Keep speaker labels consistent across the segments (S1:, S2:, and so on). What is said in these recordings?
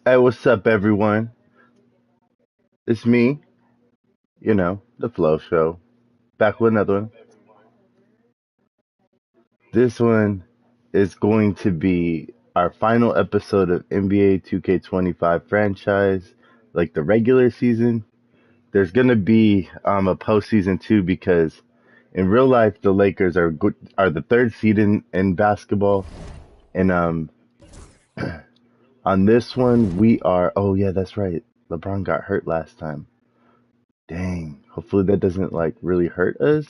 S1: Hey, what's up, everyone? It's me, the Flow Show. Back with another one. This one is going to be our final episode of NBA 2K25 franchise, like the regular season. There's going to be a postseason too because in real life the Lakers are the third seed in basketball, and on this one we are. Oh yeah, that's right. LeBron got hurt last time. Dang. Hopefully that doesn't like really hurt us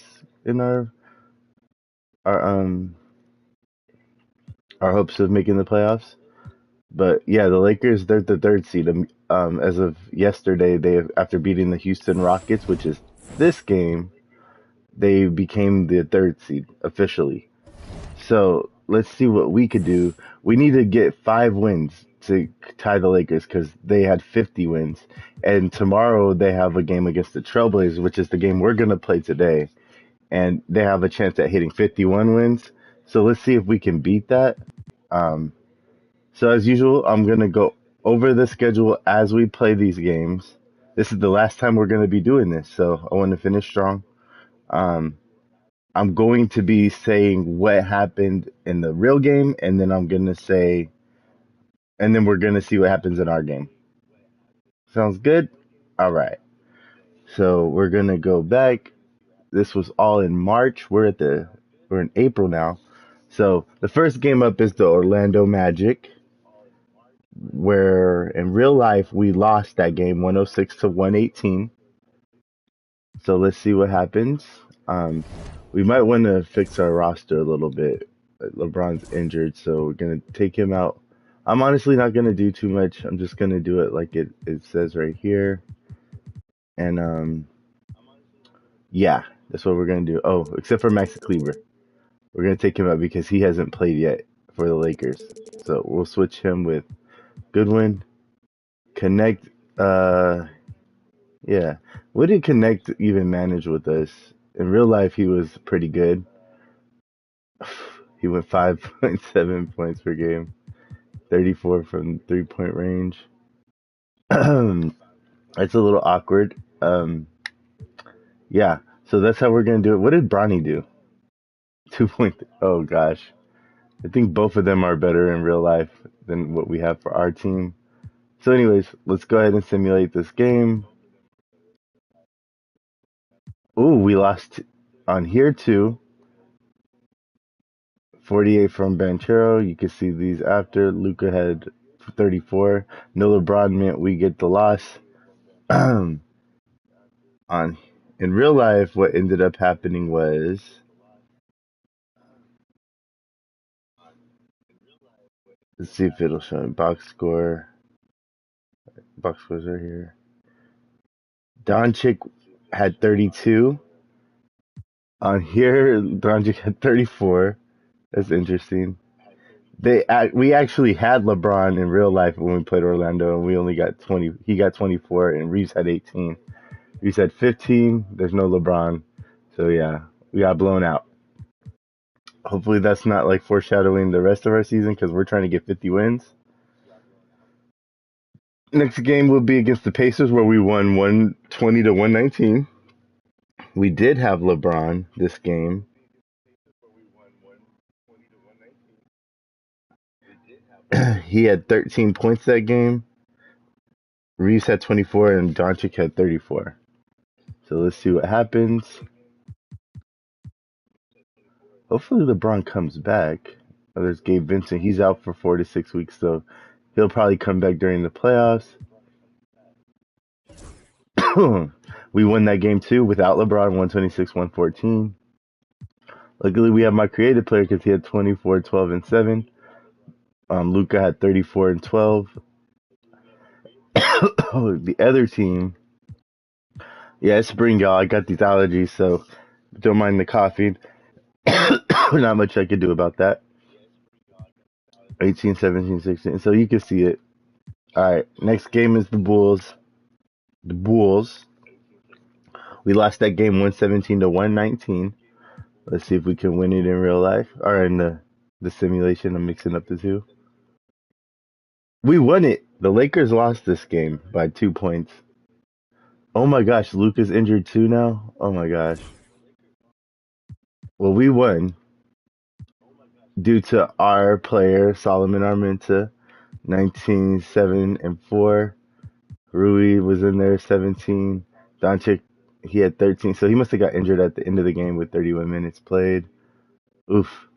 S1: in our um our hopes of making the playoffs. But yeah, the Lakers they're the third seed. As of yesterday, they after beating the Houston Rockets, which is this game, they became the third seed officially. So let's see what we could do. We need to get 5 wins to tie the Lakers because they had 50 wins. And tomorrow they have a game against the Trailblazers, which is the game we're gonna play today. And they have a chance at hitting 51 wins. So let's see if we can beat that. Um, so as usual, I'm gonna go over the schedule as we play these games. This is the last time we're gonna be doing this, so I want to finish strong. Um, I'm going to be saying what happened in the real game, and then and then we're gonna see what happens in our game. Sounds good? All right. So we're gonna go back. This was all in March. We're in April now. So the first game up is the Orlando Magic, where in real life we lost that game 106 to 118. So let's see what happens. Um, we might want to fix our roster a little bit. LeBron's injured, so we're gonna take him out. I'm honestly not gonna do too much. I'm just gonna do it like it says right here. And yeah, that's what we're gonna do. Oh, except for Max Kleber. We're gonna take him out because he hasn't played yet for the Lakers. So we'll switch him with Goodwin. Connect. Yeah. What did Connect even manage with us? In real life, he was pretty good. He went 5.7 points per game, 34 from 3 point range. It's a little awkward. Yeah. So that's how we're gonna do it. What did Bronny do? 2 point. Oh gosh. I think both of them are better in real life than what we have for our team. So, anyways, let's go ahead and simulate this game. Ooh, we lost on here too. 48 from Banchero. You can see these after. Luca had 34. No LeBron meant we get the loss. on In real life, what ended up happening was, let's see if it'll show me box score. Box scores right here. Doncic had 32. On here, Doncic had 34. That's interesting. We actually had LeBron in real life when we played Orlando, and we only got 20. He got 24, and Reeves had 18. Reeves had 15. There's no LeBron, so yeah, we got blown out. Hopefully, that's not like foreshadowing the rest of our season because we're trying to get 50 wins. Next game will be against the Pacers, where we won 120 to 119. We did have LeBron this game. He had 13 points that game. Reeves had 24, and Doncic had 34. So let's see what happens. Hopefully LeBron comes back. Oh, there's Gabe Vincent. He's out for 4 to 6 weeks, so he'll probably come back during the playoffs. We won that game too without LeBron, 126, 114. Luckily, we have my creative player because he had 24, 12, and 7. Luca had 34 and 12. The other team, yeah, it's spring, y'all. I got these allergies, so don't mind the coughing. Not much I could do about that. 18, 17, 16. So you can see it. All right, next game is the Bulls. The Bulls. We lost that game 117 to 119. Let's see if we can win it in real life or in the simulation. I'm mixing up the two. We won it. The Lakers lost this game by 2 points. Oh my gosh, Luka's injured too now? Oh my gosh. Well, we won due to our player, Solomon Armenta, 19, 7, and 4. Rui was in there, 17. Doncic, he had 13. So he must have got injured at the end of the game with 31 minutes played. Oof.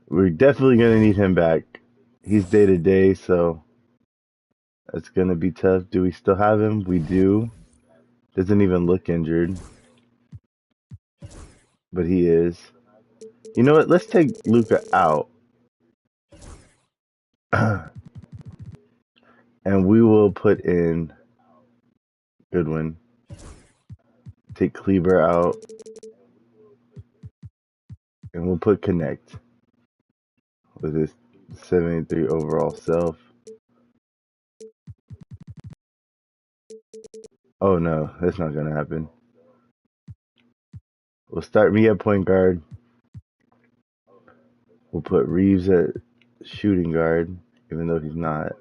S1: We're definitely going to need him back. He's day to day, so that's going to be tough. Do we still have him? We do. Doesn't even look injured, but he is. You know what? Let's take Luca out. And we will put in Goodwin. Take Kleber out. And we'll put Connect with his 73 overall self. Oh no, that's not going to happen. We'll start me at point guard. We'll put Reeves at shooting guard, even though he's not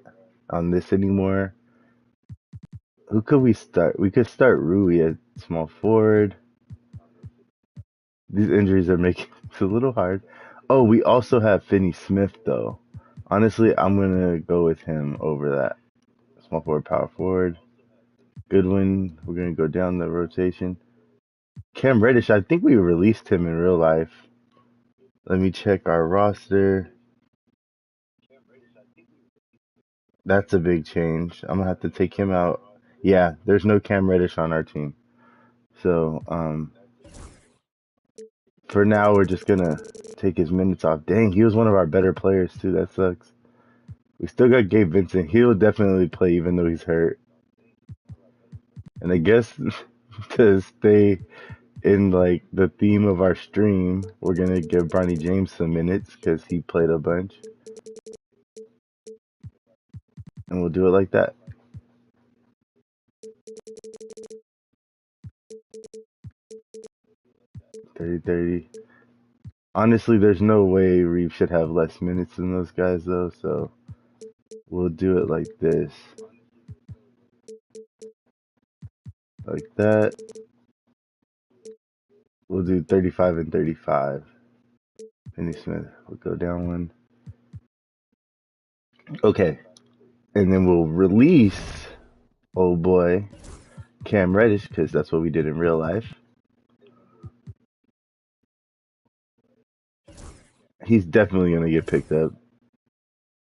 S1: on this anymore. Who could we start? We could start Rui at small forward. These injuries are making it a little hard. Oh, we also have Finney Smith though. Honestly, I'm gonna go with him over that. Small forward, power forward. Goodwin, we're gonna go down the rotation. Cam Reddish, I think we released him in real life. Let me check our roster. That's a big change. I'm gonna have to take him out. Yeah, there's no Cam Reddish on our team. So, for now, we're just gonna take his minutes off. Dang, he was one of our better players too. That sucks. We still got Gabe Vincent. He'll definitely play even though he's hurt. And I guess to stay in like the theme of our stream, we're gonna give Bronny James some minutes because he played a bunch, and we'll do it like that. 30-30. Honestly, there's no way Reeves should have less minutes than those guys though, so we'll do it like this. Like that. We'll do 35 and 35. Finney Smith will go down one. Okay. And then we'll release old boy Cam Reddish because that's what we did in real life. He's definitely going to get picked up.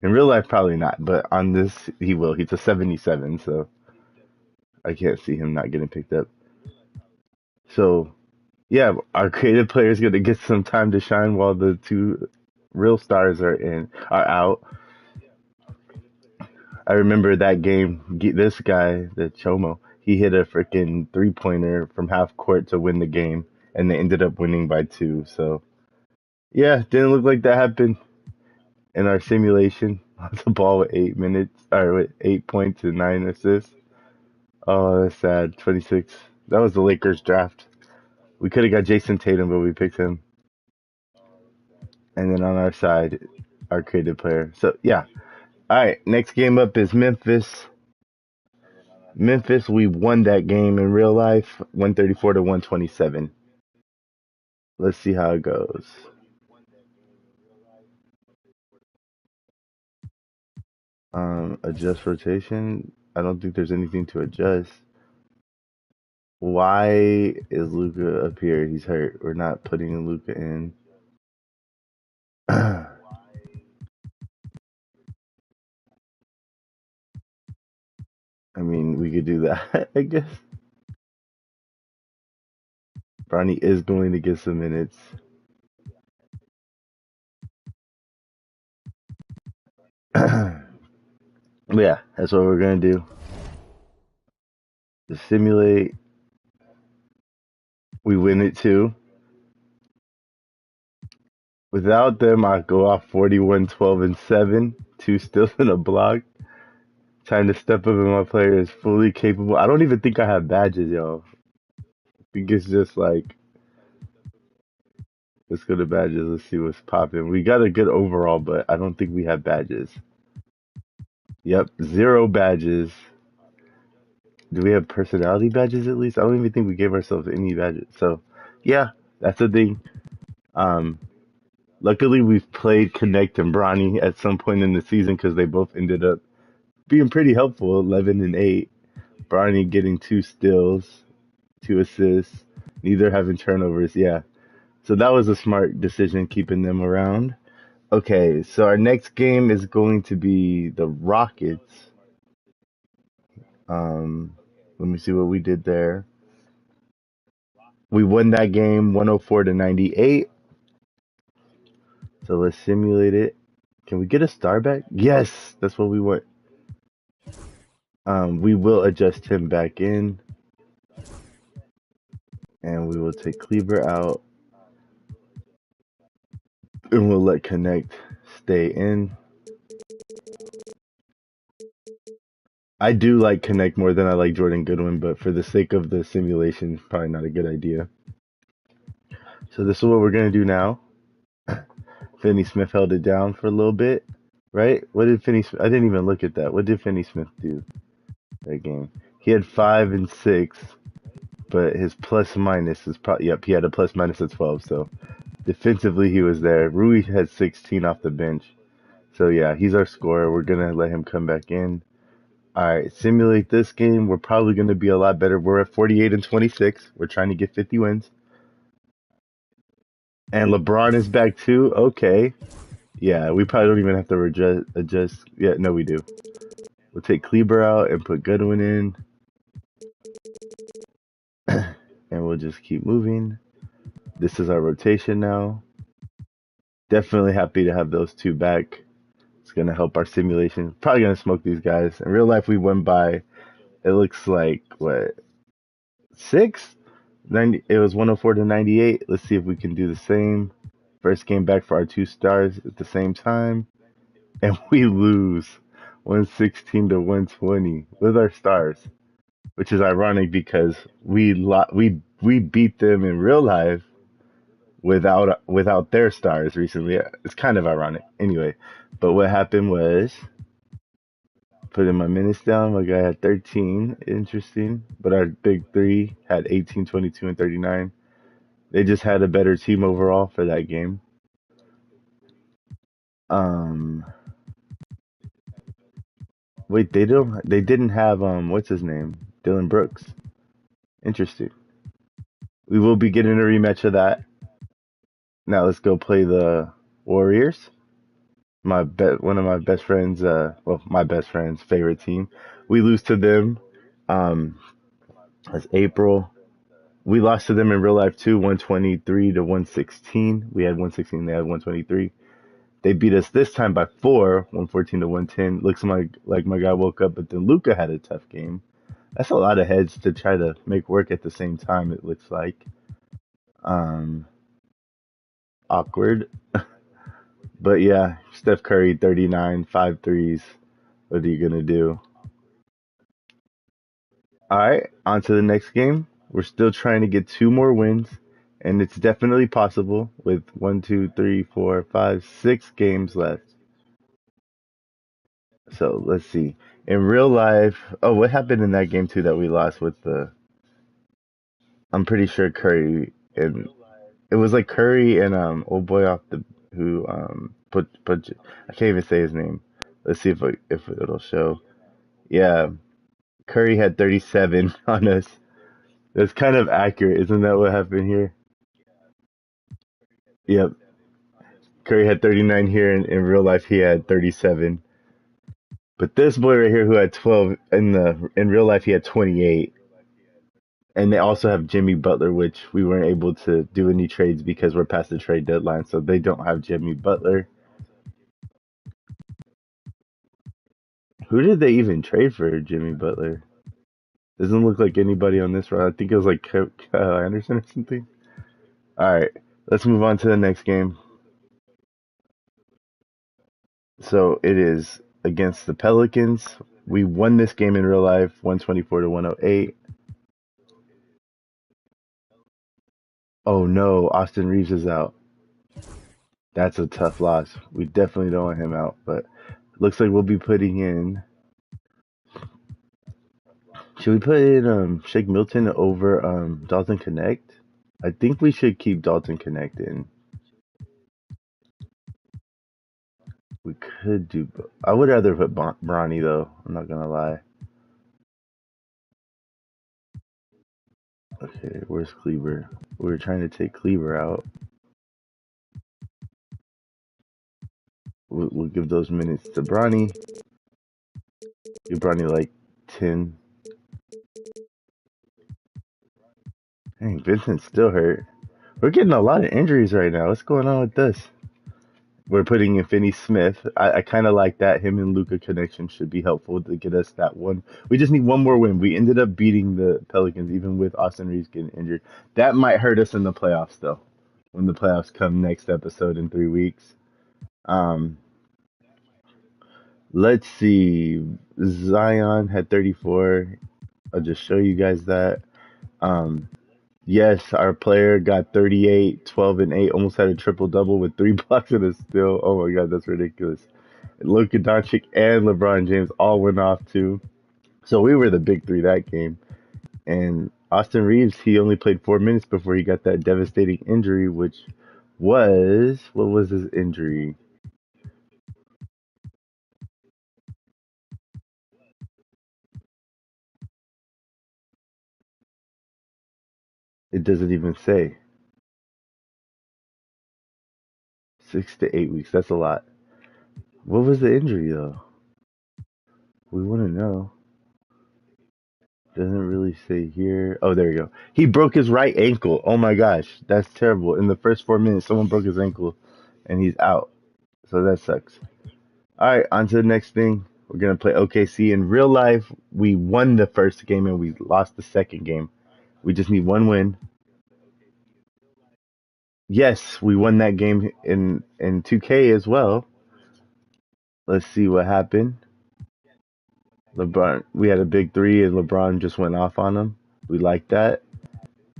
S1: In real life, probably not, but on this, he will. He's a 77, so I can't see him not getting picked up. So, yeah, our creative player is going to get some time to shine while the two real stars are out. I remember that game. This guy, the Chomo, he hit a freaking 3-pointer from half court to win the game, and they ended up winning by 2. So, yeah, didn't look like that happened in our simulation. The ball with 8 minutes, or with 8 points and 9 assists. Oh, that's sad. 26. That was the Lakers draft. We could have got Jason Tatum, but we picked him. And then on our side, our creative player. So, yeah. All right, next game up is Memphis. Memphis, we won that game in real life, 134 to 127. Let's see how it goes. Adjust rotation. I don't think there's anything to adjust. Why is Luca up here? He's hurt. We're not putting Luca in. I mean, we could do that, I guess. Bronny is going to get some minutes. Yeah, that's what we're gonna do. Just simulate. We win it too. Without them, I go off 41, 12, and 7. 2 steals and a block. Time to step up, and my player is fully capable. I don't even think I have badges, yo. I think it's just like, let's go to badges. Let's see what's popping. We got a good overall, but I don't think we have badges. Yep, 0 badges. Do we have personality badges at least? I don't even think we gave ourselves any badges. So, yeah, that's the thing. Um, Luckily, we've played Connect and Bronny at some point in the season because they both ended up being pretty helpful, 11 and 8. Bronny getting 2 steals, 2 assists, neither having turnovers. Yeah, so that was a smart decision keeping them around. Okay, so our next game is going to be the Rockets. Um, Let me see what we did there. We won that game 104 to 98. So let's simulate it. Can we get a star back? Yes, that's what we want. We will adjust him back in, and we will take Cleaver out, and we'll let Connect stay in. I do like Connect more than I like Jordan Goodwin, but for the sake of the simulation, probably not a good idea. So this is what we're gonna do now. Finney Smith held it down for a little bit, right? What did Finney Smith? I didn't even look at that. What did Finney Smith do that game? He had 5 and 6, but his plus minus is probably, yep, he had a plus minus of 12. So defensively, he was there. Rui had 16 off the bench. So yeah, he's our scorer. We're gonna let him come back in. All right, simulate this game. We're probably gonna be a lot better. We're at 48 and 26. We're trying to get 50 wins. And LeBron is back too. Okay. Yeah, we probably don't even have to adjust. Yeah, no, we do. We'll take Kleber out and put Goodwin in, and we'll just keep moving. This is our rotation now. Definitely happy to have those two back. It's gonna help our simulation. Probably gonna smoke these guys. In real life, we won by, it looks like, what, 6? 90. It was 104 to 98. Let's see if we can do the same. First game back for our 2 stars at the same time, and we lose 116 to 120 with our stars, which is ironic because we beat them in real life without their stars recently. It's kind of ironic, anyway. But what happened was, putting my minutes down, my guy had 13. Interesting, but our big three had 18, 22, and 39. They just had a better team overall for that game. Um, Wait, they didn't have what's his name, Dylan Brooks. Interesting. We will be getting a rematch of that. Now let's go play the Warriors. One of my best friends, well, my best friend's favorite team. We lose to them. Um, that's April. We lost to them in real life too, 123 to 116. We had 116, they had 123. They beat us this time by 4, 114 to 110. Looks like my guy woke up, but then Luca had a tough game. That's a lot of heads to try to make work at the same time, it looks like. Um, Awkward. But yeah, Steph Curry, 39, 5 threes. What are you going to do? All right, on to the next game. We're still trying to get 2 more wins, and it's definitely possible with 1, 2, 3, 4, 5, 6 games left. So let's see. In real life, oh, what happened in that game too that we lost with the? I'm pretty sure Curry and it was like Curry and old boy off the who put I can't even say his name. Let's see if it'll show. Yeah, Curry had 37 on us. That's kind of accurate, isn't that what happened here? Yep. Curry had 39 here, and in real life he had 37. But this boy right here who had 12 in real life he had 28. And they also have Jimmy Butler, which we weren't able to do any trades because we're past the trade deadline, so they don't have Jimmy Butler. Who did they even trade for Jimmy Butler? Doesn't look like anybody on this round. I think it was like Kyle Anderson or something. All right, let's move on to the next game. So it is against the Pelicans. We won this game in real life, 124 to 108. Oh no, Austin Reeves is out. That's a tough loss. We definitely don't want him out, but looks like we'll be putting in. Should we put in Shake Milton over Dalton Connect? I think we should keep Dalton Connect in. We could do. I would rather put Bronny though. I'm not gonna lie. Okay, where's Cleaver? We were trying to take Cleaver out. We'll give those minutes to Bronny. Give Bronny like 10. Dang, Vincent's still hurt. We're getting a lot of injuries right now. What's going on with this? We're putting in Finney Smith. I kind of like that. Him and Luca connection should be helpful to get us that one. We just need one more win. We ended up beating the Pelicans even with Austin Reeves getting injured. That might hurt us in the playoffs though. When the playoffs come next episode in 3 weeks. Um, let's see. Zion had 34. I'll just show you guys that. Um, yes, our player got 38, 12, and 8. Almost had a triple double with 3 blocks and a steal. Oh my god, that's ridiculous. Luka Doncic and LeBron James all went off too. So we were the big three that game. And Austin Reeves, he only played 4 minutes before he got that devastating injury, which was, what was his injury? It doesn't even say. 6 to 8 weeks. That's a lot. What was the injury though? We want to know. Doesn't really say here. Oh, there you go. He broke his right ankle. Oh my gosh, that's terrible. In the first 4 minutes, someone broke his ankle, and he's out. So that sucks. All right, on to the next thing. We're gonna play OKC. In real life, we won the first game and we lost the second game. We just need one win. Yes, we won that game in 2K as well. Let's see what happened. LeBron, we had a big three and LeBron just went off on him. We like that.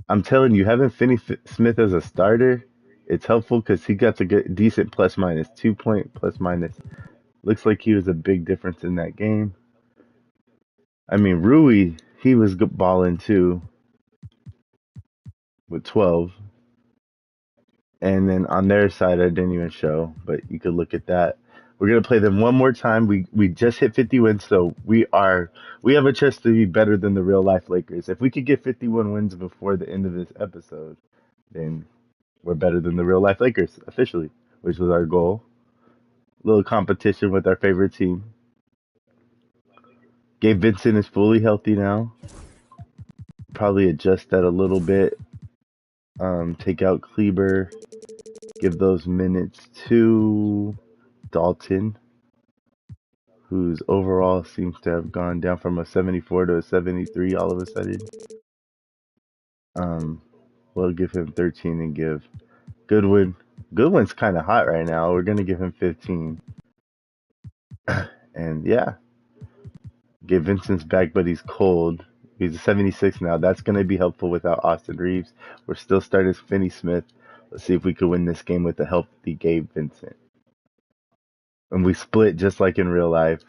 S1: I'm telling you, having Finney Smith as a starter, it's helpful because he got a good, decent plus minus, 2 point plus minus. Looks like he was a big difference in that game. I mean, Rui, he was balling too with 12. And then on their side, I didn't even show, but you could look at that. We're gonna play them one more time. We just hit 50 wins, so we have a chance to be better than the real life Lakers. If we could get 51 wins before the end of this episode, then we're better than the real life Lakers officially, which was our goal. Little competition with our favorite team. Gabe Vincent is fully healthy now. Probably adjust that a little bit. Take out Kleber. Give those minutes to Dalton, whose overall seems to have gone down from a 74 to a 73 all of a sudden. Um, we'll give him 13 and give Goodwin. Goodwin's kind of hot right now. We're gonna give him 15. And yeah, get Vincent's back, but he's cold. He's a 76 now. That's gonna be helpful without Austin Reeves. We're still starting Finney Smith. Let's see if we could win this game with a healthy Gabe Vincent. And we split just like in real life.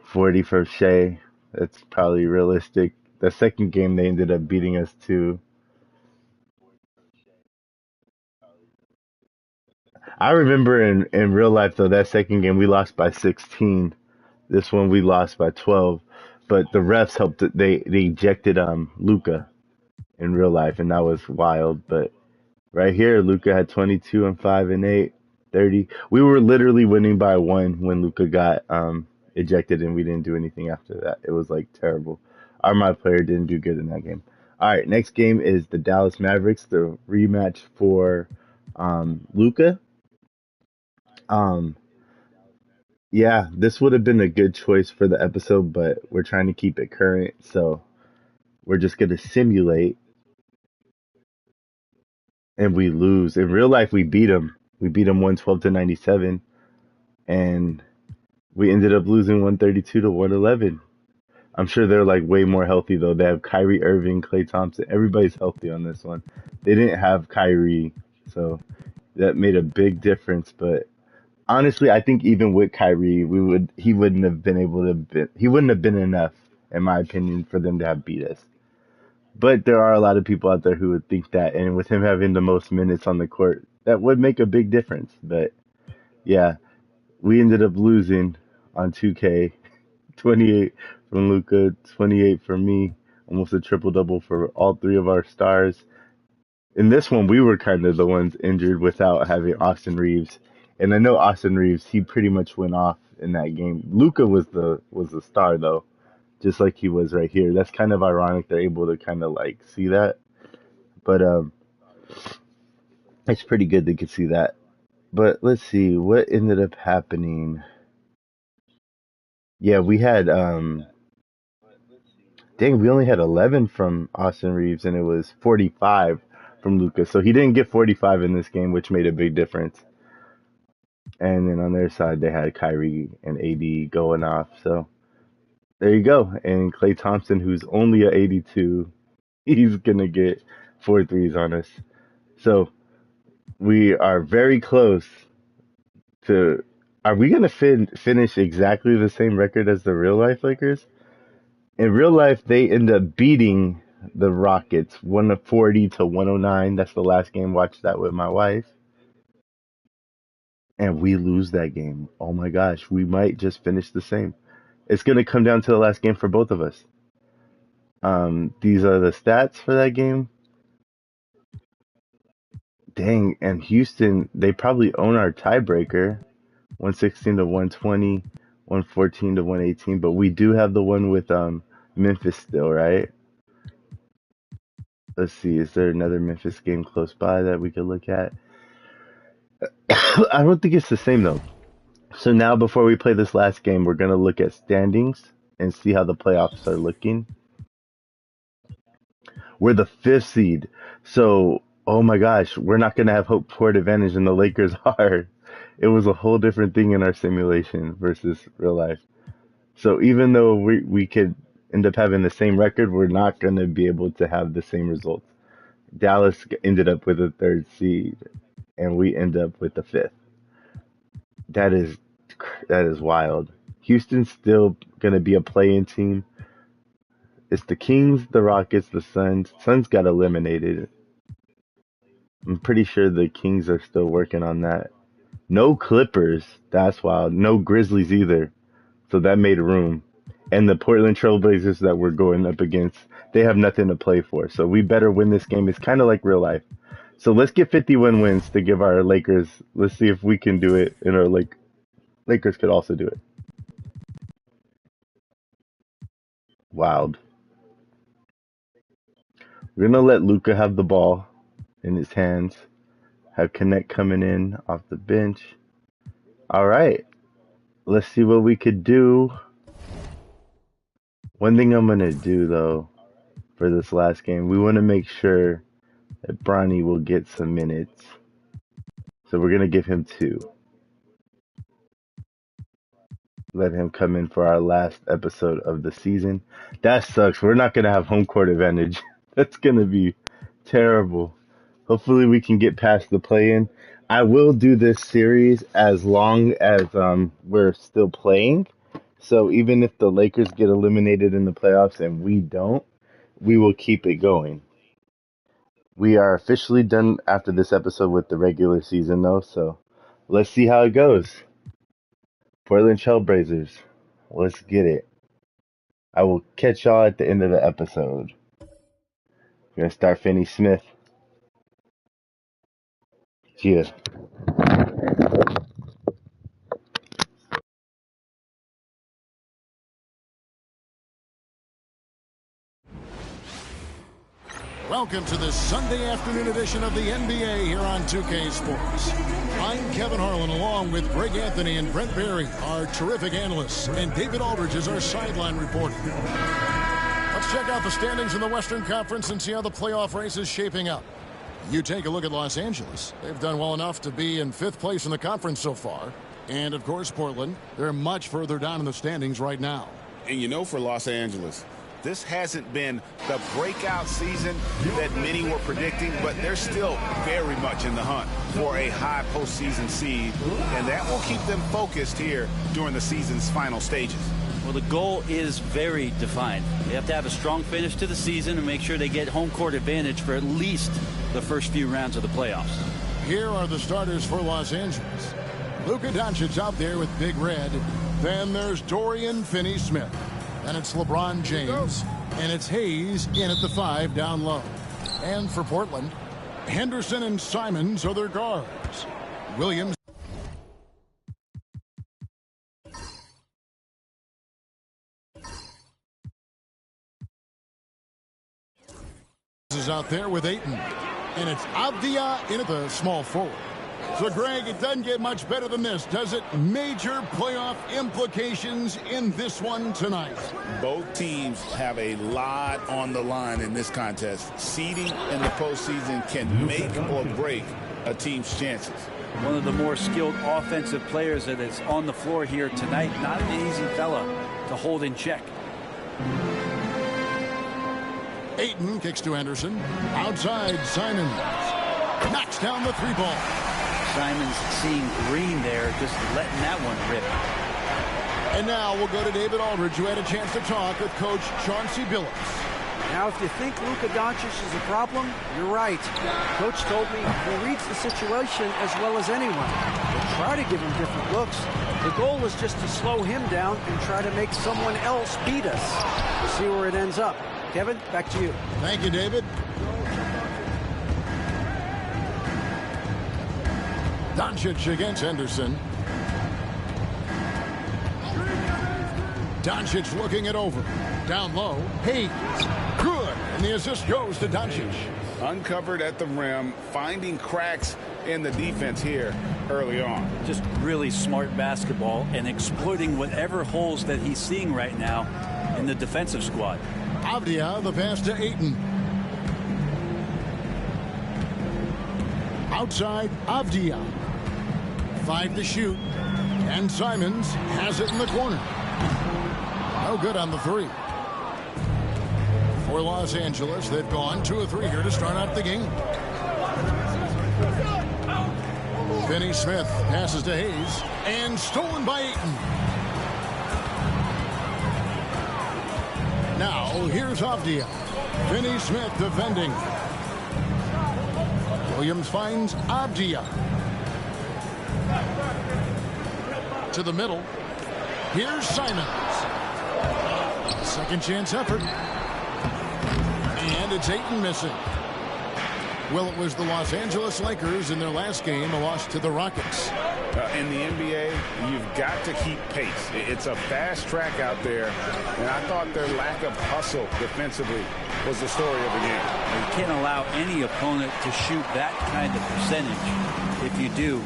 S1: 40 for Shea. That's probably realistic. The second game they ended up beating us too. I remember in real life though that second game we lost by 16. This one we lost by 12. But the refs helped. They ejected Luca in real life, and that was wild. But right here, Luca had 22 and 5 and 8, 30. We were literally winning by one when Luca got ejected, and we didn't do anything after that. It was like terrible. Our player didn't do good in that game. All right, next game is the Dallas Mavericks, the rematch for Luca. Um, yeah, this would have been a good choice for the episode, but we're trying to keep it current, so we're just gonna simulate and we lose. In real life, we beat them. We beat them 112 to 97, and we ended up losing 132 to 111. I'm sure they're like way more healthy though. They have Kyrie Irving, Klay Thompson. Everybody's healthy on this one. They didn't have Kyrie, so that made a big difference. But honestly, I think even with Kyrie, he wouldn't have been enough in my opinion, for them to have beat us. But there are a lot of people out there who would think that, and with him having the most minutes on the court, that would make a big difference. But yeah, we ended up losing on 2K. 28 from Luka, 28 from me, almost a triple double for all three of our stars. In this one, we were kind of the ones injured without having Austin Reeves, and I know Austin Reeves, he pretty much went off in that game. Luka was the star though, just like he was right here. That's kind of ironic. They're able to kind of like see that, but it's pretty good they could see that. But let's see what ended up happening. Yeah, we had dang, we only had 11 from Austin Reeves, and it was 45 from Lucas. So he didn't get 45 in this game, which made a big difference. And then on their side, they had Kyrie and AD going off. So there you go. And Klay Thompson, who's only a 82, he's going to get 4 threes on us. So we are very close to. Are we going to finish exactly the same record as the real life Lakers? In real life, they end up beating the Rockets 140 to 109. That's the last game. Watched that with my wife. And we lose that game. Oh my gosh, we might just finish the same. It's going to come down to the last game for both of us. These are the stats for that game. Dang, and Houston, they probably own our tiebreaker. 116 to 120, 114 to 118. But we do have the one with Memphis still, right? Let's see, is there another Memphis game close by that we could look at? I don't think it's the same though. So now before we play this last game, we're going to look at standings and see how the playoffs are looking. We're the 5th seed. So, oh my gosh, we're not going to have home court advantage and the Lakers are. It was a whole different thing in our simulation versus real life. So even though we could end up having the same record, we're not going to be able to have the same results. Dallas ended up with a 3rd seed, and we end up with the 5th. That is wild. Houston's still going to be a play-in team. It's the Kings, the Rockets, the Suns. Suns got eliminated. I'm pretty sure the Kings are still working on that. No Clippers. That's wild. No Grizzlies either. So that made room. And the Portland Trailblazers that we're going up against, they have nothing to play for. So we better win this game. It's kind of like real life. So let's get 51 wins to give our Lakers. Let's see if we can do it, and our Lakers could also do it. Wild. We're going to let Luka have the ball in his hands. Have Connect coming in off the bench. All right. Let's see what we could do. One thing I'm going to do, though, for this last game, we want to make sure that Bronny will get some minutes. So we're going to give him 2. Let him come in for our last episode of the season. That sucks. We're not going to have home court advantage. That's going to be terrible. Hopefully we can get past the play-in. I will do this series as long as we're still playing. So even if the Lakers get eliminated in the playoffs and we don't, we will keep it going. We are officially done after this episode with the regular season, though. So let's see how it goes. Portland Trailblazers, let's get it. I will catch y'all at the end of the episode. We're going to start Finney Smith. Yeah.
S2: Welcome to this Sunday afternoon edition of the NBA here on 2K Sports. I'm Kevin Harlan along with Greg Anthony and Brent Berry, our terrific analysts, and David Aldridge is our sideline reporter. Let's check out the standings in the Western Conference and see how the playoff race is shaping up. You take a look at Los Angeles. They've done well enough to be in 5th place in the conference so far. And, of course, Portland. They're much further down in the standings right now.
S3: And you know, for Los Angeles, this hasn't been the breakout season that many were predicting, but they're still very much in the hunt for a high postseason seed, and that will keep them focused here during the season's final stages.
S4: Well, the goal is very defined. They have to have a strong finish to the season and make sure they get home court advantage for at least the first few rounds of the playoffs.
S2: Here are the starters for Los Angeles. Luka Doncic out there with Big Red. Then there's Dorian Finney-Smith. And it's LeBron James. And it's Hayes in at the 5 down low. And for Portland, Henderson and Simons are their guards. Williams is out there with Ayton. And it's Avdia in at the small forward. So, Greg, it doesn't get much better than this, does it? Major playoff implications in this one tonight.
S3: Both teams have a lot on the line in this contest. Seeding in the postseason can make or break a team's chances.
S4: One of the more skilled offensive players that is on the floor here tonight. Not an easy fella to hold in check.
S2: Ayton kicks to Henderson. Outside, Simons knocks down the 3 ball.
S4: Simons seeing green there, just letting that one rip.
S2: And now we'll go to David Aldridge, who had a chance to talk with Coach Chauncey Billups.
S5: Now, if you think Luka Doncic is a problem, you're right. Coach told me he reads the situation as well as anyone. We'll try to give him different looks. The goal is just to slow him down and try to make someone else beat us. We'll see where it ends up. Kevin, back to you.
S2: Thank you, David. Doncic against Henderson. Doncic looking it over. Down low. Hayes. Good. And the assist goes to Doncic.
S3: Uncovered at the rim, finding cracks in the defense here early on.
S4: Just really smart basketball and exploiting whatever holes that he's seeing right now in the defensive squad.
S2: Avdia, the pass to Ayton. Outside, Avdia. 5 to shoot. And Simons has it in the corner. No good on the 3. For Los Angeles, they've gone 2 of 3 here to start out the game. Finney-Smith passes to Hayes. And stolen by Ayton. Now, here's Avdia. Finney-Smith defending. Williams finds Avdia. To the middle. Here's Simons. Second chance effort. And it's Ayton missing. Well, it was the Los Angeles Lakers in their last game, a loss to the Rockets.
S3: In the NBA, you've got to keep pace. It's a fast track out there, and I thought their lack of hustle defensively was the story of the game.
S4: You can't allow any opponent to shoot that kind of percentage. If you do,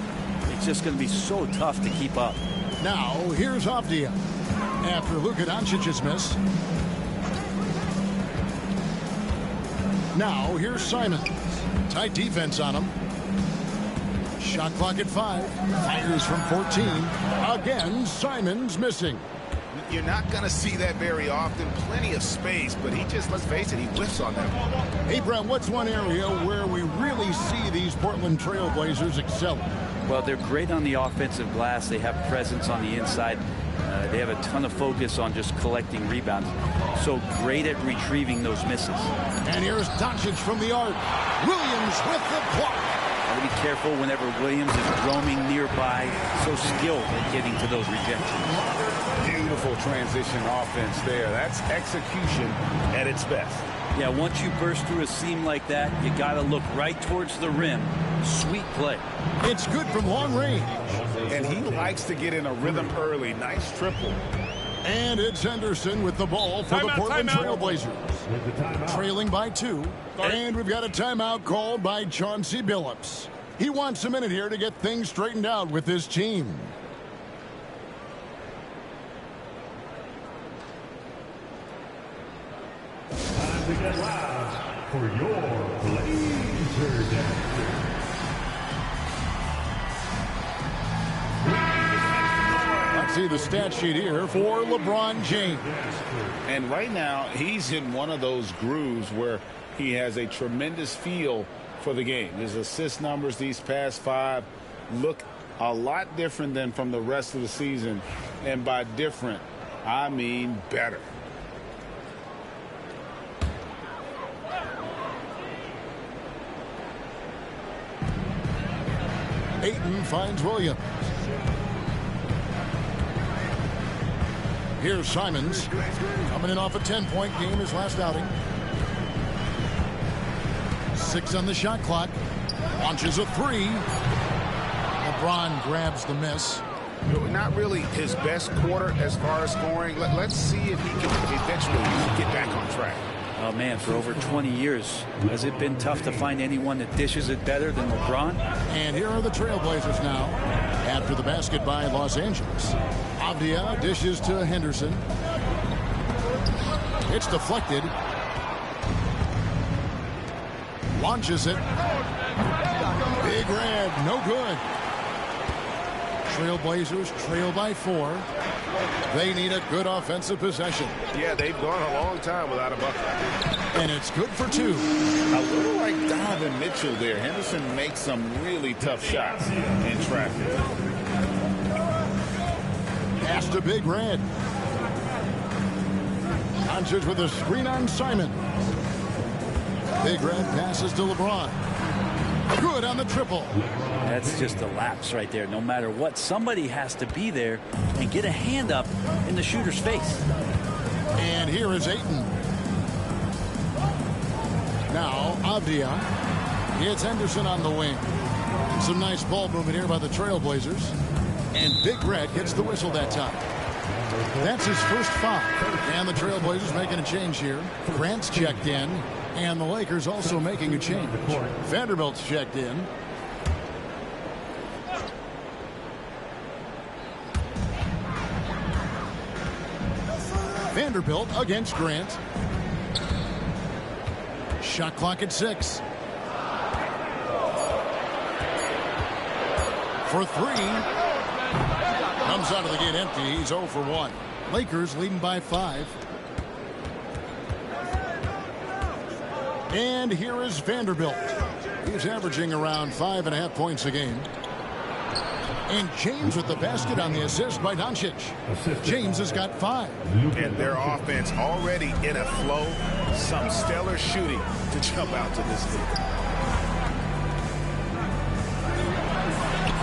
S4: it's just going to be so tough to keep up.
S2: Now, here's Avdia. After Luka Doncic's miss. Now, here's Simons. Tight defense on him. Shot clock at 5. Fires from 14. Again, Simons missing.
S3: You're not going to see that very often. Plenty of space, but he just, let's face it, he whiffs on that.
S2: Hey, Brent, what's one area where we really see these Portland Trail Blazers excel?
S4: Well, they're great on the offensive glass. They have presence on the inside. They have a ton of focus on just collecting rebounds. So great at retrieving those misses.
S2: And here's Doncic from the arc. Williams with the block.
S4: Got to be careful whenever Williams is roaming nearby. So skilled at getting to those rejections.
S3: Beautiful transition offense there. That's execution at its best.
S4: Yeah, once you burst through a seam like that, you got to look right towards the rim. Sweet play.
S2: It's good from long range.
S3: And he likes to get in a rhythm early. Nice triple.
S2: And it's Henderson with the ball for the Portland Trail Blazers. Trailing by 2. And we've got a timeout called by Chauncey Billups. He wants a minute here to get things straightened out with his team.
S6: Time to get loud for your Blazer Dancers.
S2: Let's see the stat sheet here for LeBron James.
S3: And right now, he's in one of those grooves where he has a tremendous feel for the game. His assist numbers these past 5 look a lot different than from the rest of the season. And by different, I mean better.
S2: Ayton finds Williams. Here's Simons, coming in off a 10-point game his last outing. 6 on the shot clock. Launches a 3. LeBron grabs the miss.
S3: Not really his best quarter as far as scoring. Let's see if he can eventually get back on track.
S4: Oh, man, for over 20 years, has it been tough to find anyone that dishes it better than LeBron?
S2: And here are the Trailblazers now after the basket by Los Angeles. Avdia dishes to Henderson. It's deflected. Launches it. Big Red, no good. Trailblazers trail by 4. They need a good offensive possession.
S3: Yeah, they've gone a long time without a bucket.
S2: And it's good for 2.
S3: A little like Donovan Mitchell there. Henderson makes some really tough shots in traffic.
S2: Pass to Big Red. Doncic with a screen on Simon. Big Red passes to LeBron. Good on the triple.
S4: That's just a lapse right there. No matter what, somebody has to be there and get a hand up in the shooter's face.
S2: And here is Ayton. Now Avdia. It's Henderson on the wing. Some nice ball movement here by the Trailblazers. And Big Red gets the whistle that time. That's his first foul. And the Trailblazers making a change here. Grant's checked in. And the Lakers also making a change. Vanderbilt's checked in. Vanderbilt against Grant. Shot clock at 6. For 3. Comes out of the gate empty. He's 0 for 1. Lakers leading by 5. And here is Vanderbilt. He's averaging around 5.5 points a game. And James with the basket on the assist by Doncic. James has got 5.
S3: And their offense already in a flow. Some stellar shooting to jump out to this lead.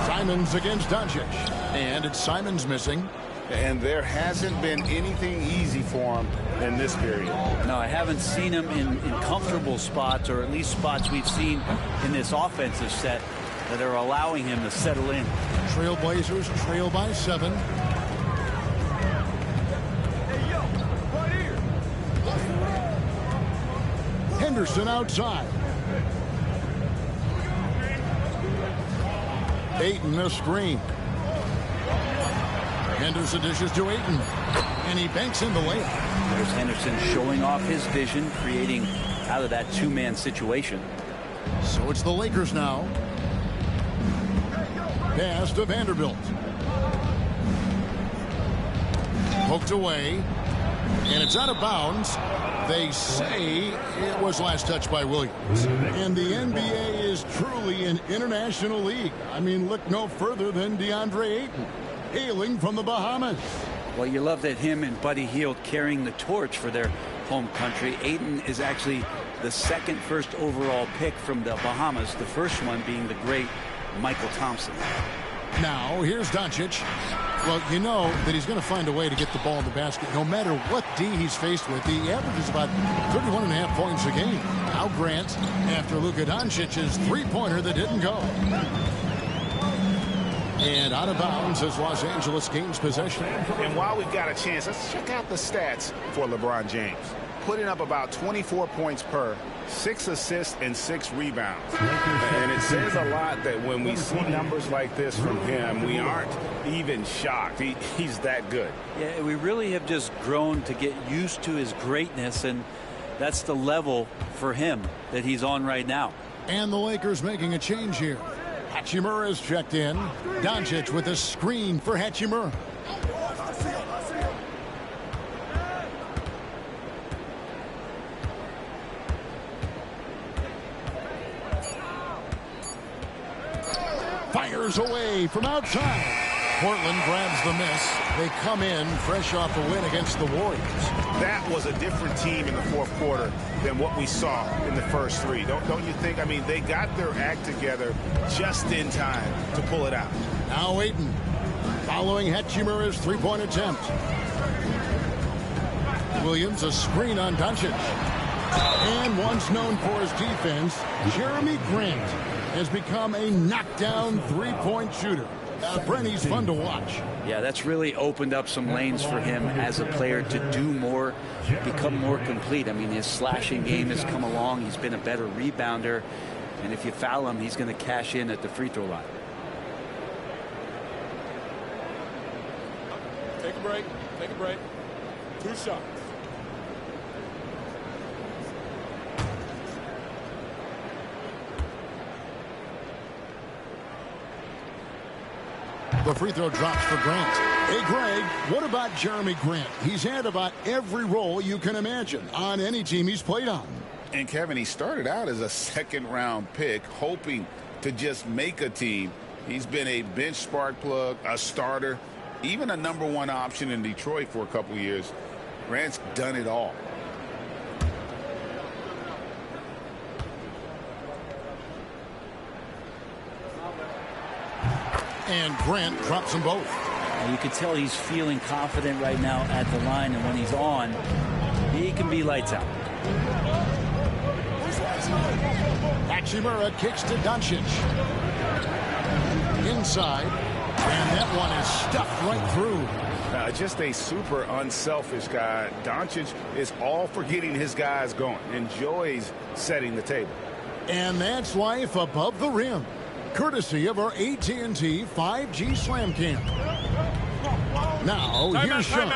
S2: Simons against Doncic. And it's Simons missing.
S3: And there hasn't been anything easy for him in this period.
S4: No, I haven't seen him in comfortable spots, or at least spots we've seen in this offensive set that are allowing him to settle in.
S2: Trailblazers trail by 7. Henderson outside. Ayton a screen. Henderson dishes to Ayton. And he banks in the layup.
S4: There's Henderson showing off his vision, creating out of that 2-man situation.
S2: So it's the Lakers now. Pass to Vanderbilt. Poked away. And it's out of bounds. They say it was last touched by Williams. And the NBA is truly an international league. I mean, look no further than DeAndre Ayton, hailing from the Bahamas.
S4: Well, you love that him and Buddy Hield carrying the torch for their home country. Ayton is actually the second first overall pick from the Bahamas, the first one being the great Michael Thompson.
S2: Now, here's Doncic. Well, you know that he's going to find a way to get the ball in the basket no matter what D he's faced with. He averages about 31.5 points a game. Now Grant after Luka Doncic's three-pointer that didn't go. And out of bounds as Los Angeles gains possession.
S3: And while we've got a chance, let's check out the stats for LeBron James. Putting up about 24 points per, 6 assists and 6 rebounds. And it says a lot that when we see numbers like this from him, we aren't even shocked. He's that good.
S4: Yeah, we really have just grown to get used to his greatness, and that's the level for him that he's on right now.
S2: And the Lakers making a change here. Hachimura is checked in. Doncic with a screen for Hachimura. Fires away from outside. Portland grabs the miss. They come in fresh off a win against the Warriors.
S3: That was a different team in the fourth quarter than what we saw in the first three. Don't you think? I mean, they got their act together just in time to pull it out.
S2: Now Ayton following Hachimura's three-point attempt. Williams a screen on Doncic. And once known for his defense, Jeremy Grant has become a knockdown three-point shooter. Brent, he's fun to watch.
S4: Yeah, that's really opened up some lanes for him as a player to do more, become more complete. I mean, his slashing game has come along. He's been a better rebounder. And if you foul him, he's going to cash in at the free throw line.
S7: Take a break. Take a break. 2 shots.
S2: The free throw drops for Grant. Hey, Greg, what about Jeremy Grant? He's had about every role you can imagine on any team he's played on.
S3: And, Kevin, he started out as a second-round pick, hoping to just make a team. He's been a bench spark plug, a starter, even a #1 option in Detroit for a couple years. Grant's done it all.
S2: And Grant drops them both.
S4: And you can tell he's feeling confident right now at the line, and when he's on, he can be lights out.
S2: Hachimura kicks to Doncic. Inside. And that one is stuffed right through.
S3: Just a super unselfish guy. Doncic is all for getting his guys going. Enjoys setting the table.
S2: And that's life above the rim. Courtesy of our AT&T 5G Slam Cam. Now, here's Sean.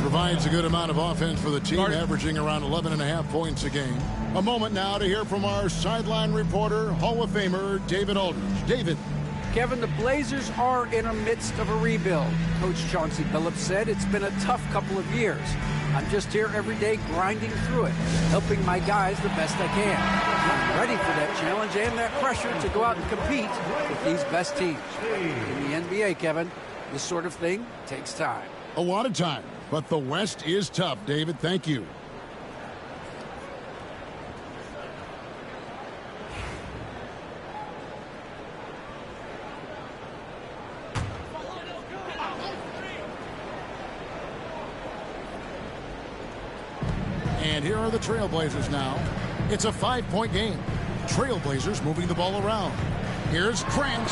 S2: Provides a good amount of offense for the team, averaging around 11.5 points a game. A moment now to hear from our sideline reporter, Hall of Famer David Aldridge. David.
S5: Kevin, the Blazers are in the midst of a rebuild. Coach Chauncey Billups said it's been a tough couple of years. I'm just here every day grinding through it, helping my guys the best I can. I'm ready for that challenge and that pressure to go out and compete with these best teams. In the NBA, Kevin, this sort of thing takes time.
S2: A lot of time, but the West is tough, David. Thank you. And here are the Trailblazers now. It's a 5-point game. Trailblazers moving the ball around. Here's Grant.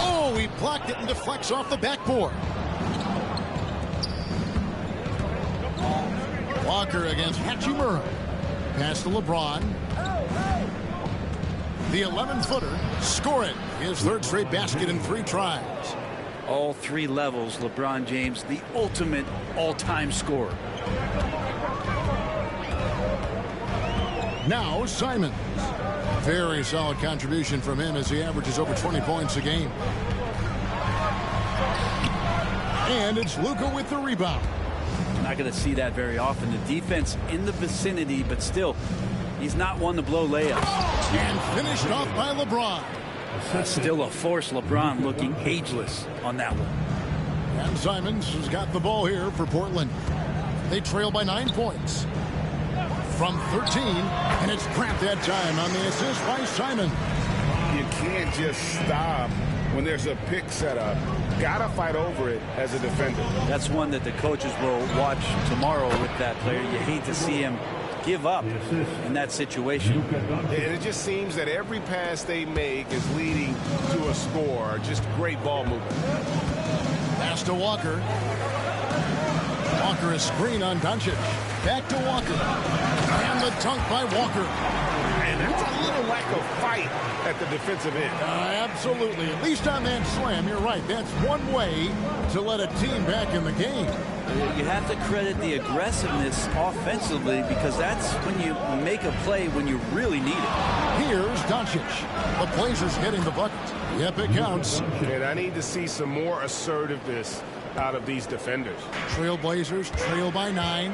S2: Oh, he blocked it and deflects off the backboard. Walker against Hachimura. Pass to LeBron. The 11-footer. Score it. His third straight basket in 3 tries.
S4: All 3 levels, LeBron James, the ultimate all-time scorer.
S2: Now Simons. Very solid contribution from him as he averages over 20 points a game. And it's Luka with the rebound.
S4: Not going to see that very often. The defense in the vicinity, but still, he's not one to blow layups.
S2: And finished off by LeBron.
S4: Still a force. LeBron looking ageless on that one.
S2: And Simons has got the ball here for Portland. They trail by 9 points. From 13, and it's Grant that time on the assist by Simon.
S3: You can't just stop when there's a pick set up. Gotta fight over it as a defender.
S4: That's one that the coaches will watch tomorrow with that player. You hate to see him give up in that situation.
S3: And it just seems that every pass they make is leading to a score. Just great ball movement.
S2: Pass to Walker. Walker is screen on Doncic. Back to Walker. And the dunk by Walker.
S3: And that's a little lack of fight at the defensive end.
S2: Absolutely. At least on that slam, you're right. That's one way to let a team back in the game.
S4: You have to credit the aggressiveness offensively because that's when you make a play when you really need it.
S2: Here's Doncic. The Blazers getting the bucket. Yep, it counts.
S3: And I need to see some more assertiveness out of these defenders.
S2: Trailblazers trail by 9.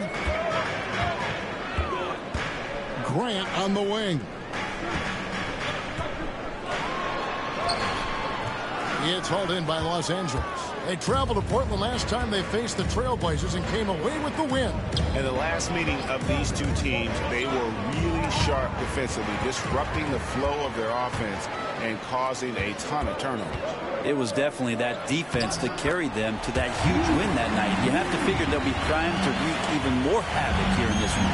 S2: Grant on the wing. It's hauled in by Los Angeles. They traveled to Portland last time they faced the Trailblazers and came away with the win.
S3: In the last meeting of these two teams, they were really sharp defensively, disrupting the flow of their offense and causing a ton of turnovers.
S4: It was definitely that defense that carried them to that huge win that night. You have to figure they'll be primed to wreak even more havoc here in this one.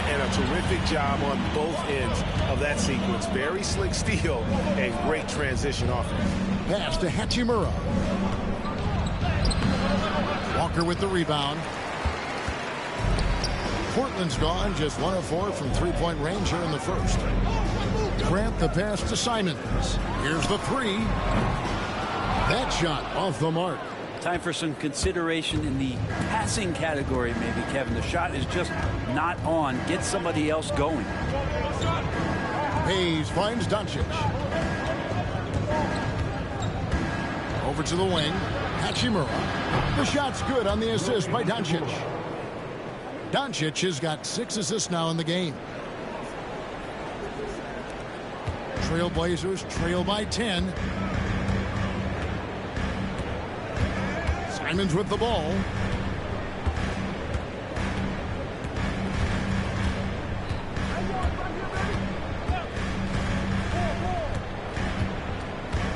S3: And a terrific job on both ends of that sequence. Very slick steal and great transition offense.
S2: Pass to Hachimura. Walker with the rebound. Portland's gone just 1 of 4 from three-point range here in the first. Grant the pass to Simons. Here's the three. That shot off the mark.
S4: Time for some consideration in the passing category, maybe, Kevin. The shot is just not on. Get somebody else going.
S2: Hayes finds Doncic. Over to the wing. Hachimura. The shot's good on the assist by Doncic. Doncic has got 6 assists now in the game. Trailblazers trail by 10. Simons with the ball.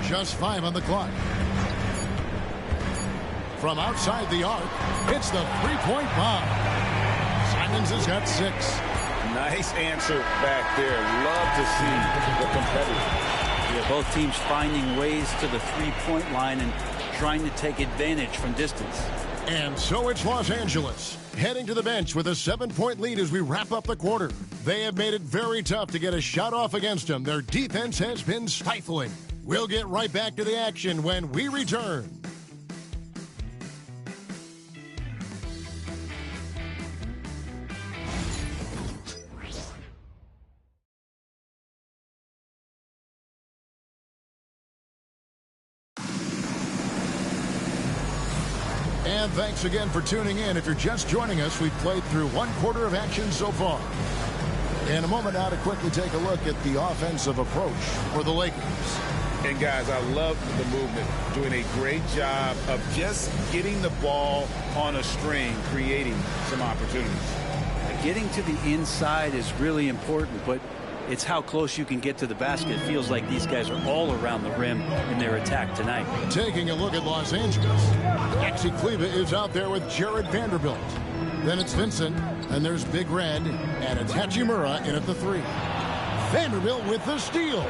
S2: Just 5 on the clock. From outside the arc, it's the three-point bomb. Simons has got 6.
S3: Nice answer back there. Love to see the competitor.
S4: Yeah, both teams finding ways to the three-point line and trying to take advantage from distance.
S2: And so it's Los Angeles heading to the bench with a 7-point lead as we wrap up the quarter. They have made it very tough to get a shot off against them. Their defense has been stifling. We'll get right back to the action when we return. And thanks again for tuning in. If you're just joining us, we've played through 1 quarter of action so far. In a moment now to quickly take a look at the offensive approach for the Lakers.
S3: And guys, I love the movement. Doing a great job of just getting the ball on a string, creating some opportunities.
S4: Getting to the inside is really important, but it's how close you can get to the basket. It feels like these guys are all around the rim in their attack tonight.
S2: Taking a look at Los Angeles. Maxi Kleba is out there with Jared Vanderbilt. Then it's Vincent, and there's Big Red, and it's Hachimura in at the 3. Vanderbilt with the steal.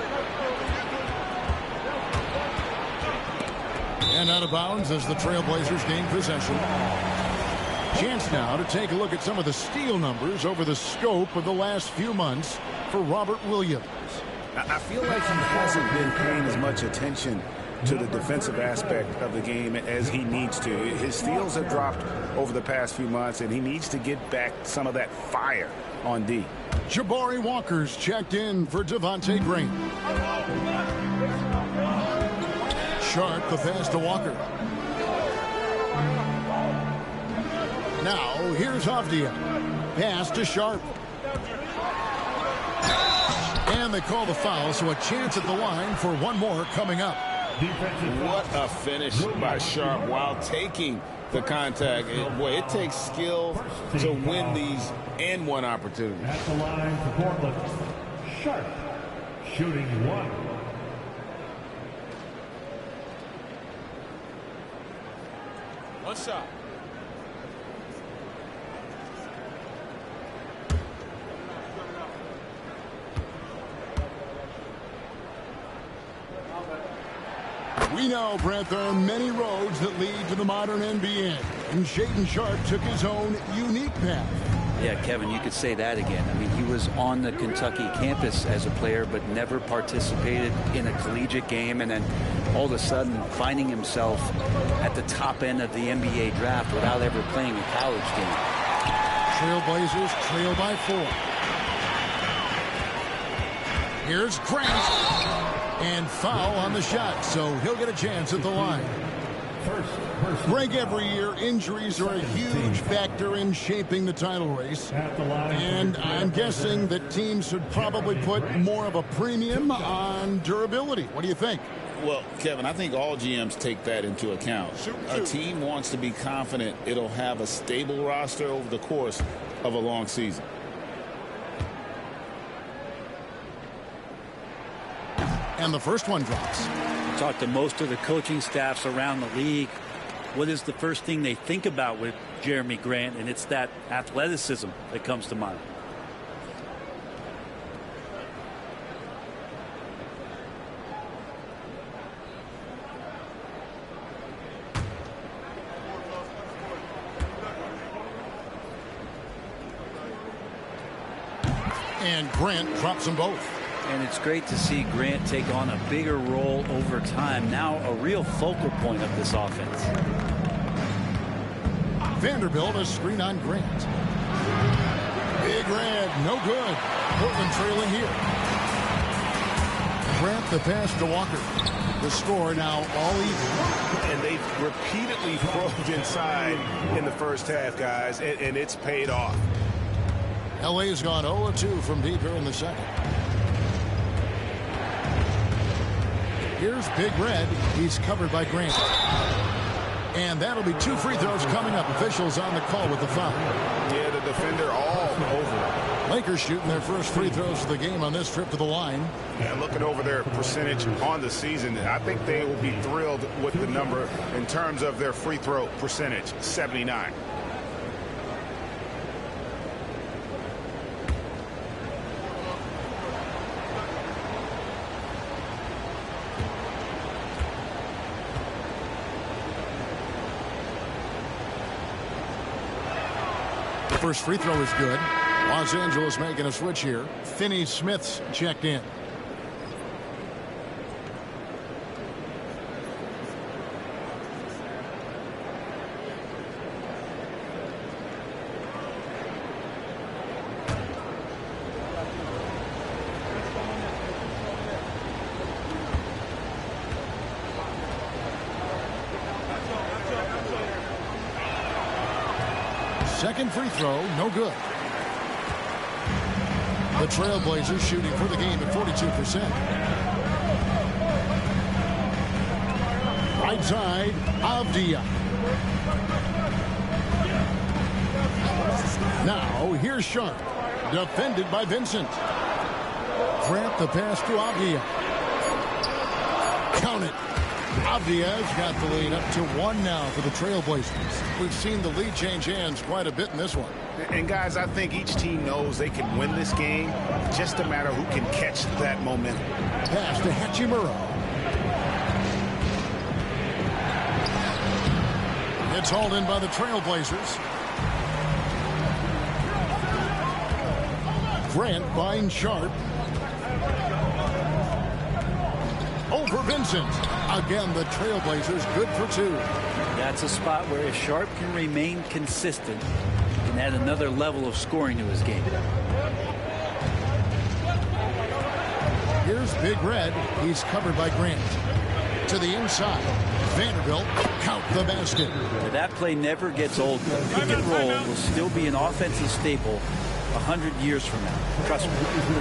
S2: And out of bounds as the Trailblazers gain possession. Chance now to take a look at some of the steal numbers over the scope of the last few months for Robert Williams.
S3: I feel like he hasn't been paying as much attention to the defensive aspect of the game as he needs to. His steals have dropped over the past few months, and he needs to get back some of that fire on D.
S2: Jabari Walker's checked in for Devontae Green. Sharp the pass to Walker. Now here's Avdia. Pass to Sharp. And they call the foul, so a chance at the line for one more coming up.
S3: What a finish by Sharp while taking the contact. Boy, it takes skill to win these and one opportunity.
S6: At the line for Portland, Sharp, shooting 1.
S7: One shot.
S2: We know, Brent, there are many roads that lead to the modern NBA, and Shaedon Sharp took his own unique path.
S4: Yeah, Kevin, you could say that again. I mean, he was on the Kentucky campus as a player, but never participated in a collegiate game, and then all of a sudden finding himself at the top end of the NBA draft without ever playing a college game.
S2: Trailblazers trail by 4. Here's Grant. And foul on the shot, so he'll get a chance at the line. Greg, every year, injuries are a huge factor in shaping the title race. And I'm guessing that teams should probably put more of a premium on durability. What do you think?
S3: Well, Kevin, I think all GMs take that into account. A team wants to be confident it'll have a stable roster over the course of a long season.
S2: And the first one drops.
S4: Talk to most of the coaching staffs around the league. What is the first thing they think about with Jeremy Grant? And it's that athleticism that comes to mind.
S2: And Grant drops them both.
S4: And it's great to see Grant take on a bigger role over time. Now a real focal point of this offense.
S2: Vanderbilt, a screen on Grant. Big red, no good. Portland trailing here. Grant the pass to Walker. The score now all even.
S3: And they've repeatedly probed inside in the first half, guys, and it's paid off.
S2: LA's gone 0-2 from deep here in the second. Here's Big Red. He's covered by Grant. And that'll be 2 free throws coming up. Officials on the call with the foul.
S3: Yeah, the defender all over.
S2: Lakers shooting their first free throws of the game on this trip to the line.
S3: Yeah, looking over their percentage on the season, I think they will be thrilled with the number in terms of their free throw percentage, 79.
S2: First free throw is good. Los Angeles making a switch here. Finney Smith's checked in. Second free throw, no good. The Trailblazers shooting for the game at 42%. Right side, Avdia. Now, here's Sharp. Defended by Vincent. Grant the pass to Avdia. Count it. Avdia's got the lead up to 1 now for the Trailblazers. We've seen the lead change hands quite a bit in this one.
S3: And guys, I think each team knows they can win this game. Just a matter who can catch that momentum.
S2: Pass to Hachimura. It's hauled in by the Trailblazers. Grant finds Sharp. Over Vincent. Again, the Trailblazers good for 2.
S4: That's a spot where if Sharp can remain consistent, he can add another level of scoring to his game.
S2: Here's Big Red. He's covered by Grant. To the inside. Vanderbilt count the basket.
S4: That play never gets old. Pick and roll will still be an offensive staple 100 years from now. Trust me.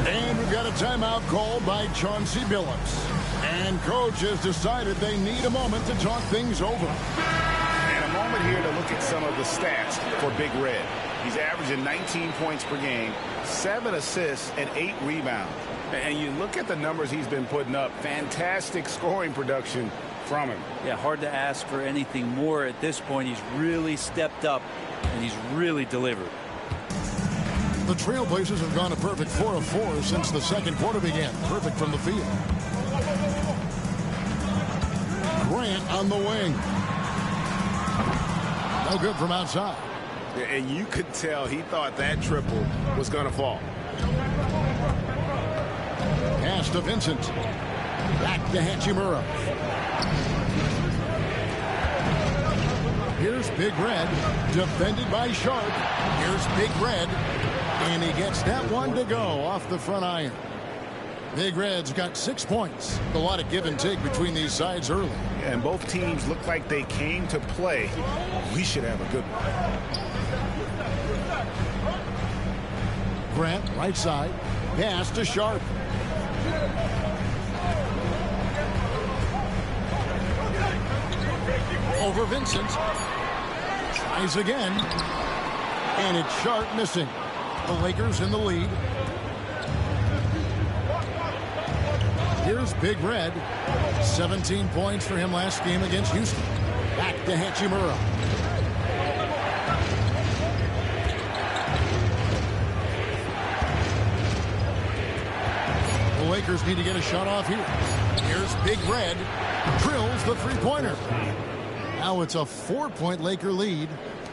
S2: And we've got a timeout called by Chauncey Billups. And coach has decided they need a moment to talk things over.
S3: And a moment here to look at some of the stats for Big Red. He's averaging 19 points per game, 7 assists, and 8 rebounds. And you look at the numbers he's been putting up, fantastic scoring production from him.
S4: Yeah, hard to ask for anything more at this point. He's really stepped up, and he's really delivered.
S2: The Trailblazers have gone a perfect 4 of 4 since the second quarter began. Perfect from the field. Grant on the wing. No good from outside.
S3: And you could tell he thought that triple was going to fall.
S2: Pass to Vincent. Back to Hachimura. Here's Big Red. Defended by Sharp. Here's Big Red. And he gets that one to go off the front iron. Big Red's got 6 points. A lot of give and take between these sides early.
S3: And both teams look like they came to play. We should have a good one.
S2: Grant, right side. Pass to Sharp. Over Vincent. Tries again. And it's Sharp missing. The Lakers in the lead. Here's Big Red. 17 points for him last game against Houston. Back to Hachimura. The Lakers need to get a shot off here. Here's Big Red. Drills the three-pointer. Now it's a 4-point Laker lead.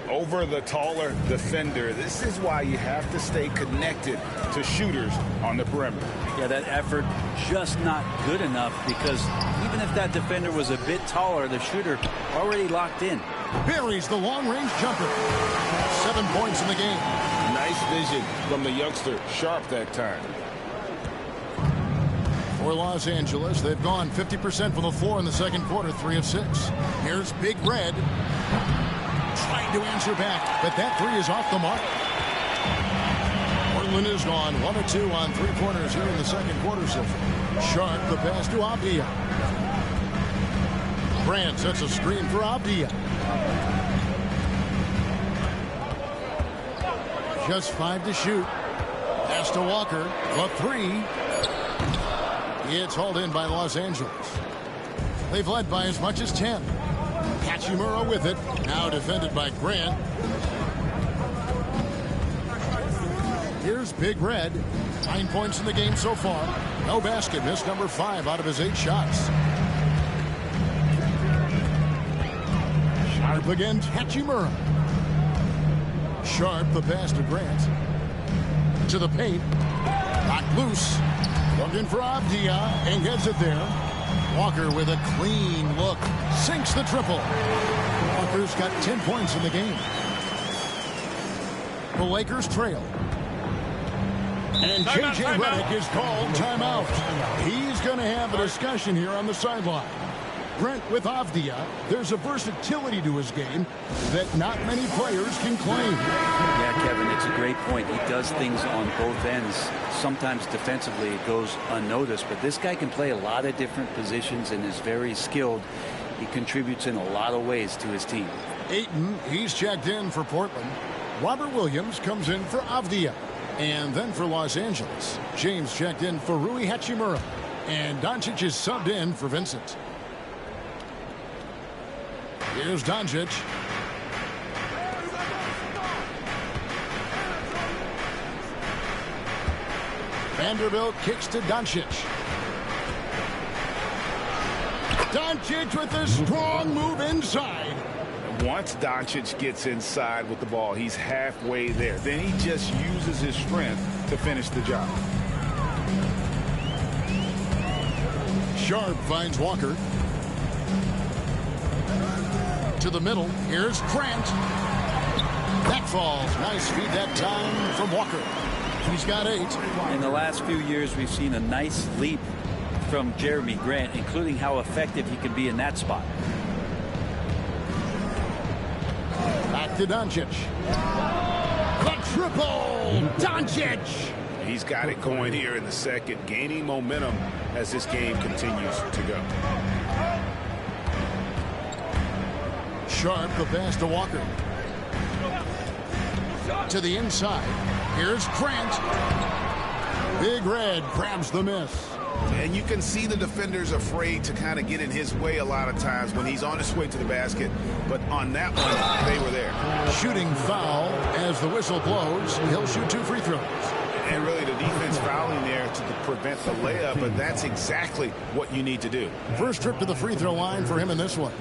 S3: Over the taller defender. This is why you have to stay connected to shooters on the perimeter.
S4: Yeah, that effort just not good enough, because even if that defender was a bit taller, the shooter already locked in.
S2: Buries the long-range jumper. 7 points in the game.
S3: Nice vision from the youngster. Sharp that time.
S2: For Los Angeles, they've gone 50% from the floor in the second quarter, 3 of 6. Here's Big Red. Trying to answer back, but that three is off the mark. Portland has gone 1 of 2 on three-pointers here in the second quarter so far. Sharp the pass to Avdia. Grant sets a screen for Avdia. Just 5 to shoot. Pass to Walker. The three. It's hauled in by Los Angeles. They've led by as much as 10. Hachimura with it. Now defended by Grant. Here's Big Red. 9 points in the game so far. No basket. Missed number 5 out of his 8 shots. Sharp against Hachimura. Sharp the pass to Grant. To the paint. Knocked loose. Looking for Avdia and gets it there. Walker with a clean look. Sinks the triple. Walker's got 10 points in the game. The Lakers trail. And J.J. Redick is called timeout. He's going to have a discussion here on the sideline. Brent, with Avdia, there's a versatility to his game that not many players can claim.
S4: Yeah, Kevin, it's a great point. He does things on both ends. Sometimes defensively it goes unnoticed, but this guy can play a lot of different positions and is very skilled. He contributes in a lot of ways to his team.
S2: Ayton, he's checked in for Portland. Robert Williams comes in for Avdia. And then for Los Angeles, James checked in for Rui Hachimura. And Doncic is subbed in for Vincent. Here's Doncic. Vanderbilt kicks to Doncic. Doncic with a strong move inside.
S3: Once Doncic gets inside with the ball, he's halfway there. Then he just uses his strength to finish the job.
S2: Sharp finds Walker. To the middle. Here's Grant. That falls. Nice feed that time from Walker. He's got 8.
S4: In the last few years, we've seen a nice leap from Jeremy Grant, including how effective he can be in that spot.
S2: Back to Doncic. The triple! Doncic!
S3: He's got it going here in the second, gaining momentum as this game continues to go.
S2: Sharp the pass to Walker. To the inside. Here's Grant. Big Red grabs the miss.
S3: And you can see the defenders afraid to kind of get in his way a lot of times when he's on his way to the basket. But on that one, they were there.
S2: Shooting foul as the whistle blows. He'll shoot 2 free throws.
S3: And really the defense fouling there to prevent the layup, but that's exactly what you need to do.
S2: First trip to the free throw line for him in this one.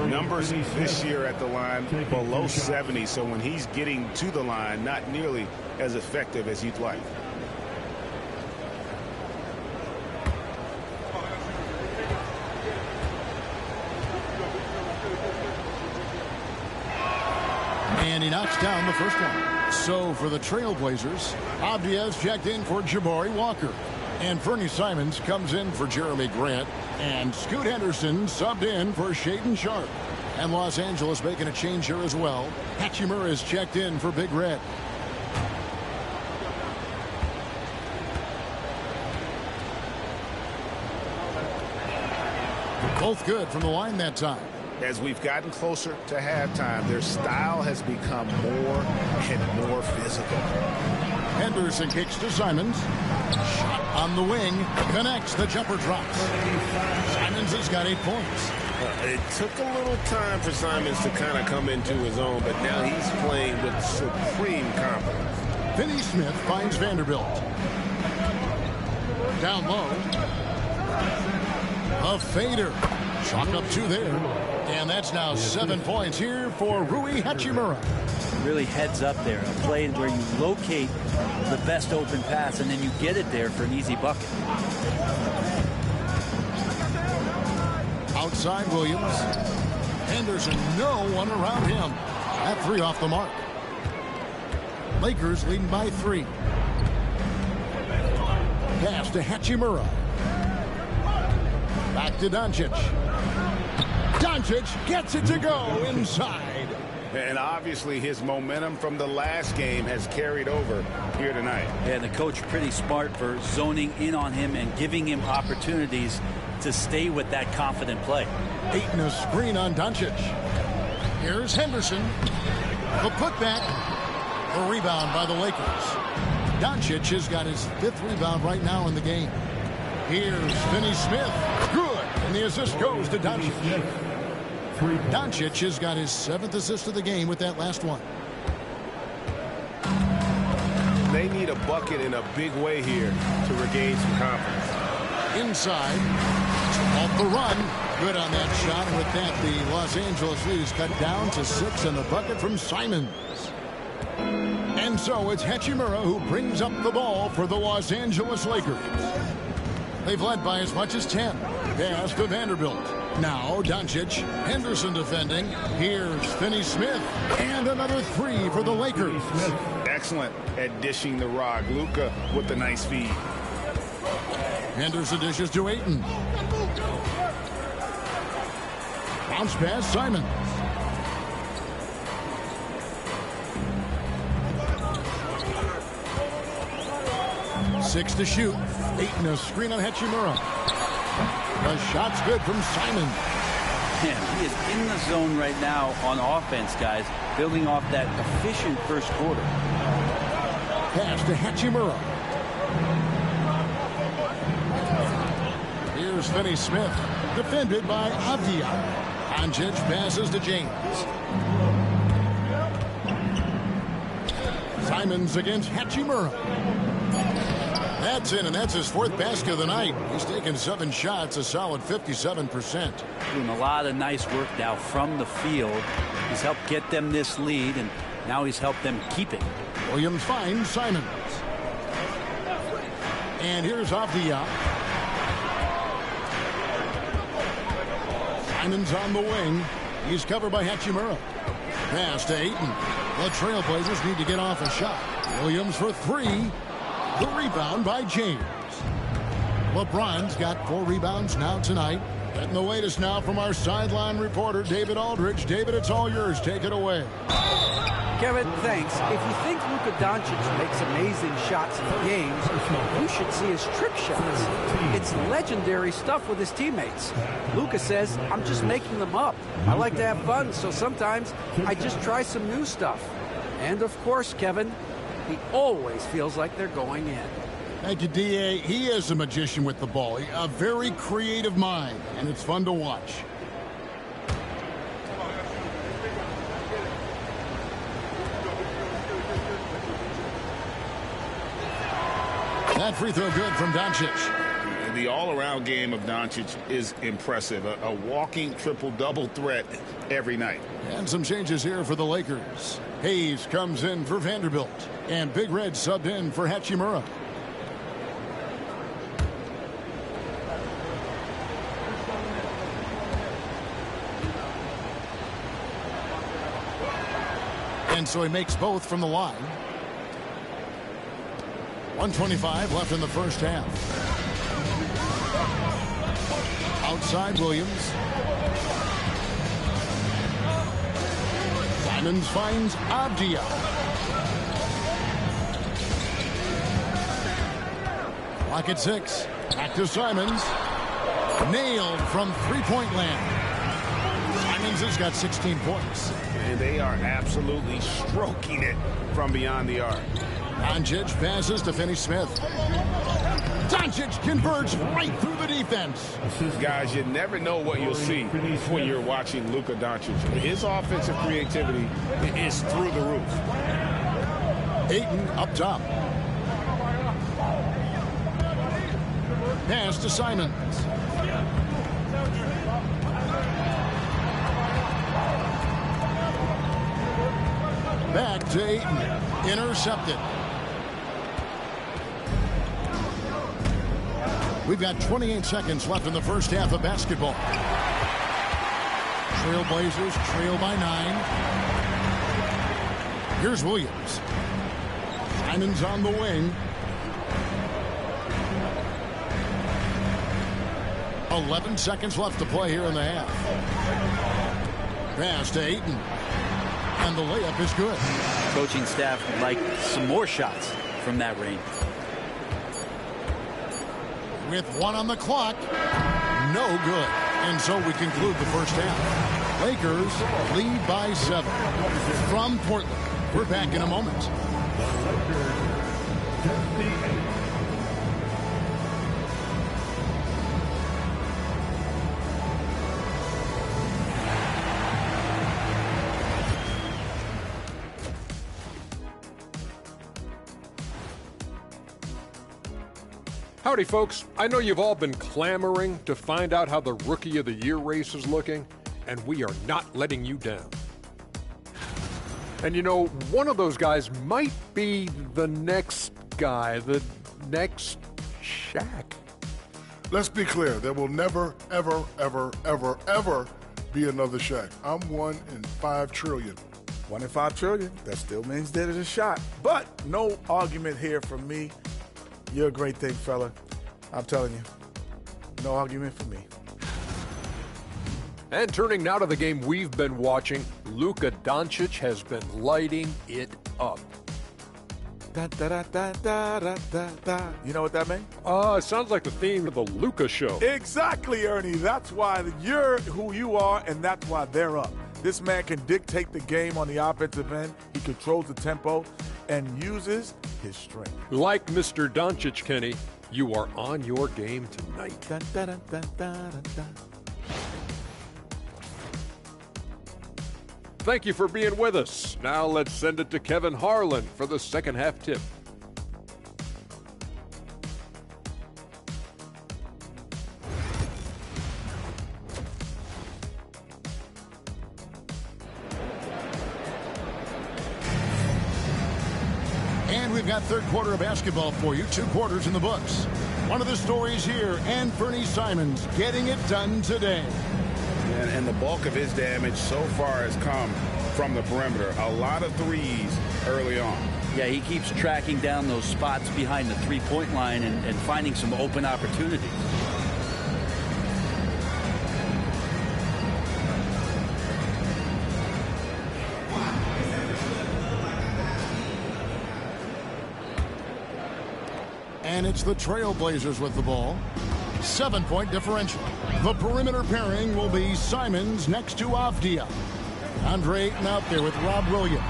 S3: Numbers this year at the line below 70, so when he's getting to the line, not nearly as effective as you'd like.
S2: And he knocks down the first one. So for the Trailblazers, Avdia's checked in for Jabari Walker. And Fernie Simons comes in for Jeremy Grant. And Scoot Henderson subbed in for Shaedon Sharp. And Los Angeles making a change here as well. Hachimura is checked in for Big Red. Both good from the line that time.
S3: As we've gotten closer to halftime, their style has become more and more physical.
S2: Henderson kicks to Simons. Shot on the wing. Connects. The jumper drops. Simons has got 8 points.
S8: It took a little time for Simons to kind of come into his own, but now he's playing with supreme confidence.
S2: Finney Smith finds Vanderbilt. Down low. A fader. Chalk up 2 there. And that's now 7 points here for Rui Hachimura.
S4: Really heads up there. A play where you locate the best open pass and then you get it there for an easy bucket.
S2: Outside Williams. Henderson, no one around him. That 3 off the mark. Lakers leading by 3. Pass to Hachimura. Back to Doncic. Doncic gets it to go inside.
S3: And obviously his momentum from the last game has carried over here tonight.
S4: And the coach pretty smart for zoning in on him and giving him opportunities to stay with that confident play.
S2: Ayton a screen on Doncic. Here's Henderson. The putback. The rebound by the Lakers. Doncic has got his 5th rebound right now in the game. Here's Finney Smith. Good. And the assist goes to Doncic. Doncic has got his 7th assist of the game with that last one.
S8: They need a bucket in a big way here to regain some confidence.
S2: Inside. Off the run. Good on that shot. And with that, the Los Angeles lead is cut down to 6 and the bucket from Simons. And so it's Hachimura who brings up the ball for the Los Angeles Lakers. They've led by as much as 10. Pass to Vanderbilt. Now Doncic. Henderson defending. Here's Finney Smith. And another 3 for the Lakers.
S3: Excellent at dishing the rock. Luka with the nice feed.
S2: Henderson dishes to Ayton. Bounce pass, Simons. Six to shoot. Ayton a screen on Hachimura. The shot's good from Simons.
S4: Yeah, he is in the zone right now on offense, guys, building off that efficient first quarter.
S2: Pass to Hachimura. Here's Finney Smith, defended by Avdia. Doncic passes to James. Simons against Hachimura. That's in, and that's his 4th basket of the night. He's taken 7 shots, a solid 57%.
S4: Doing a lot of nice work now from the field. He's helped get them this lead, and now he's helped them keep it.
S2: Williams finds Simons. And here's Avdia. Simons on the wing. He's covered by Hachimura. Pass to Ayton. The Trailblazers need to get off a shot. Williams for 3. The rebound by James. LeBron's got 4 rebounds now tonight. Getting the latest now from our sideline reporter, David Aldridge. David, it's all yours. Take it away.
S5: Kevin, thanks. If you think Luka Doncic makes amazing shots in games, you should see his trick shots. It's legendary stuff with his teammates. Luka says, I'm just making them up. I like to have fun, so sometimes I just try some new stuff. And of course, Kevin, he always feels like they're going in.
S2: Thank you, D.A. He is a magician with the ball. A very creative mind, and it's fun to watch. That free throw good from Doncic.
S3: The all-around game of Doncic is impressive. A walking triple-double threat every night.
S2: And some changes here for the Lakers. Hayes comes in for Vanderbilt. And Big Red subbed in for Hachimura. And so he makes both from the line. 1:25 left in the first half. Outside Williams. Simons finds Avdia. Clock at 6. Back to Simons. Nailed from three-point land. Simons He's got 16 points.
S3: And they are absolutely stroking it from beyond the arc.
S2: Doncic passes to Finney-Smith. Doncic converts right through the defense.
S3: Guys, you never know what you'll see when you're watching Luka Doncic. His offensive creativity is through the roof.
S2: Ayton up top. Pass to Simons. Back to Ayton. Intercepted. We've got 28 seconds left in the first half of basketball. Trailblazers trail by 9. Here's Williams. Simons on the wing. 11 seconds left to play here in the half. Pass to Ayton. And the layup is good.
S4: Coaching staff would like some more shots from that range.
S2: With 1 on the clock, no good. And so we conclude the first half. Lakers lead by 7. From Portland, we're back in a moment.
S9: Howdy, folks. I know you've all been clamoring to find out how the Rookie of the Year race is looking, and we are not letting you down. And you know, one of those guys might be the next guy, the next Shaq.
S10: Let's be clear. There will never, ever, ever, ever, ever be another Shaq. I'm 1 in 5 trillion.
S11: 1 in 5 trillion. That still means there's a shot. But no argument here from me. You're a great thing, fella. I'm telling you. No argument for me.
S9: And turning now to the game we've been watching, Luka Doncic has been lighting it up.
S11: Da, da, da, da, da, da, da, da. You know what that means?
S9: It sounds like the theme of the Luka show.
S11: Exactly, Ernie. That's why you're who you are, and that's why they're up. This man can dictate the game on the offensive end. He controls the tempo and uses his strength.
S9: Like Mr. Doncic, Kenny, you are on your game tonight.
S11: Da, da, da, da, da, da.
S9: Thank you for being with us. Now let's send it to Kevin Harlan for the second half tip.
S2: And we've got third quarter of basketball for you. 2 quarters in the books. One of the stories here, and Bernie Simons getting it done today.
S3: And the bulk of his damage so far has come from the perimeter. A lot of threes early on.
S4: Yeah, he keeps tracking down those spots behind the three-point line and finding some open opportunities.
S2: And it's the Trailblazers with the ball. 7-point differential. The perimeter pairing will be Simons next to Avdia. Andre Ayton out there with Rob Williams.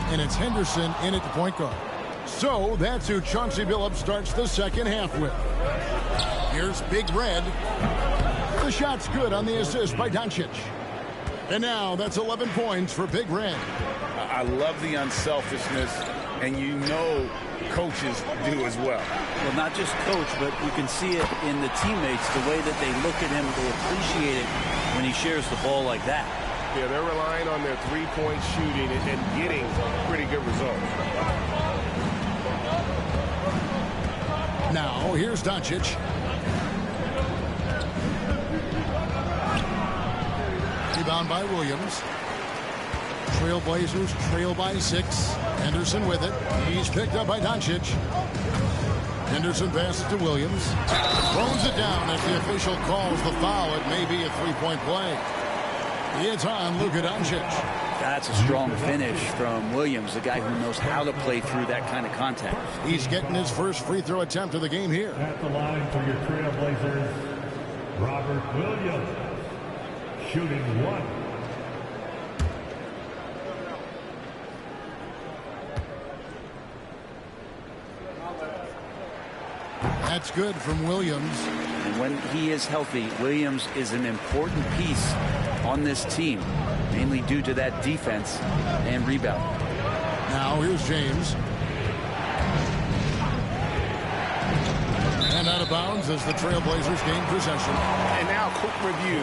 S2: And it's Henderson in at the point guard. So that's who Chauncey Billups starts the second half with. Here's Big Red. The shot's good on the assist by Doncic. And now that's 11 points for Big Red.
S3: I love the unselfishness, and you know coaches do as well.
S4: Well, not just coach, but you can see it in the teammates, the way that they look at him, they appreciate it when he shares the ball like that.
S8: Yeah, they're relying on their three-point shooting and getting pretty good results.
S2: Now, here's Doncic. Rebound by Williams. Trailblazers trail by 6. Henderson with it. He's picked up by Doncic. Henderson passes to Williams. Throws it down as the official calls the foul. It may be a three-point play. It's on Luka Doncic.
S4: That's a strong finish from Williams, the guy who knows how to play through that kind of contact.
S2: He's getting his first free throw attempt of the game here.
S6: At the line for your Trailblazers, Robert Williams, shooting 1.
S2: That's good from Williams.
S4: And when he is healthy, Williams is an important piece on this team, mainly due to that defense and rebound.
S2: Now here's James. And out of bounds as the Trailblazers gain possession.
S3: And now a quick review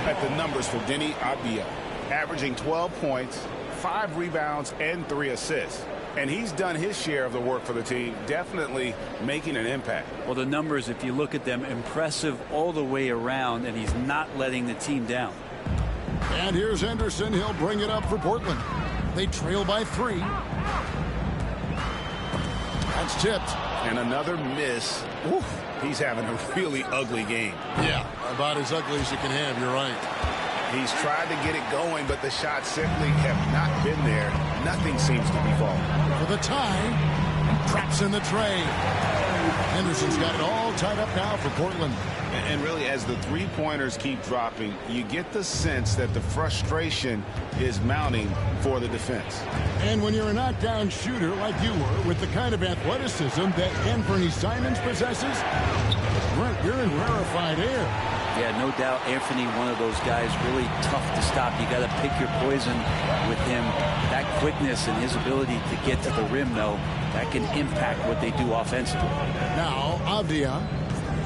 S3: at the numbers for Denny Abdia. Averaging 12 points, 5 rebounds, and 3 assists. And he's done his share of the work for the team, definitely making an impact.
S4: Well, the numbers, if you look at them, impressive all the way around, and he's not letting the team down.
S2: And here's Henderson. He'll bring it up for Portland. They trail by 3. That's tipped.
S3: And another miss. Oof, he's having a really ugly game.
S2: Yeah, about as ugly as you can have, you're right.
S3: He's tried to get it going, but the shots simply have not been there. Nothing seems to be falling.
S2: For the tie, traps in the tray. Henderson's got it all tied up now for Portland.
S3: And really, as the three-pointers keep dropping, you get the sense that the frustration is mounting for the defense.
S2: And when you're a knockdown shooter like you were, with the kind of athleticism that Anthony Simons possesses, you're in rarefied air.
S4: Yeah, no doubt Anthony, one of those guys, really tough to stop. You got to pick your poison with him. That quickness and his ability to get to the rim, though, that can impact what they do offensively.
S2: Now, Avdia,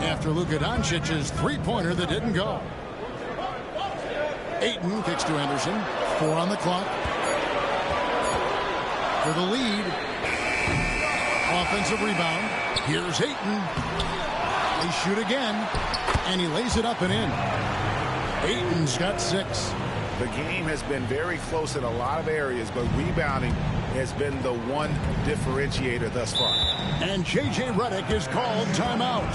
S2: after Luka Doncic's three-pointer that didn't go. Ayton kicks to Henderson. 4 on the clock. For the lead. Offensive rebound. Here's Ayton. They shoot again, and he lays it up and in. Ayton's got 6.
S3: The game has been very close in a lot of areas, but rebounding has been the one differentiator thus far.
S2: And J.J. Redick is called timeout.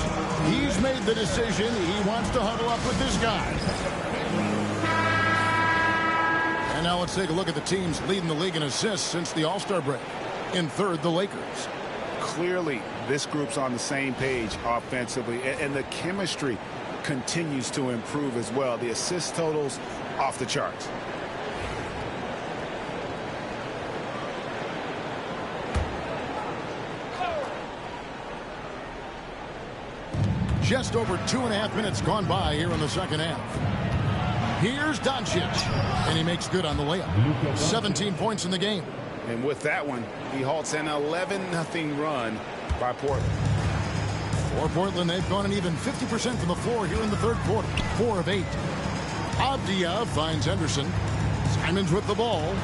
S2: He's made the decision. He wants to huddle up with this guy. And now let's take a look at the teams leading the league in assists since the All-Star break. In third, the Lakers.
S3: Clearly, this group's on the same page offensively, and the chemistry continues to improve as well. The assist totals off the charts.
S2: Just over 2.5 minutes gone by here in the second half. Here's Doncic, and he makes good on the layup. 17 points in the game.
S3: And with that one, he halts an 11-0 run by Portland.
S2: For Portland, they've gone an even 50% from the floor here in the third quarter. 4 of 8. Abdia finds Henderson. Simons with the ball.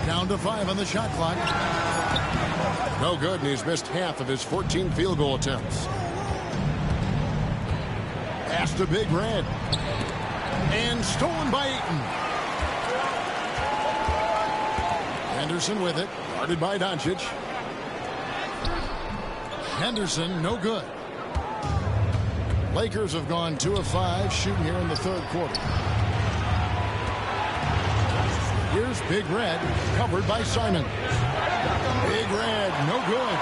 S2: Down to 5 on the shot clock. No good, and he's missed half of his 14 field goal attempts. Pass to Big Red. And stolen by Ayton. Henderson with it. Guarded by Doncic. Henderson, no good. Lakers have gone 2 of 5 shooting here in the third quarter. Here's Big Red, covered by Simon. Big Red, no good.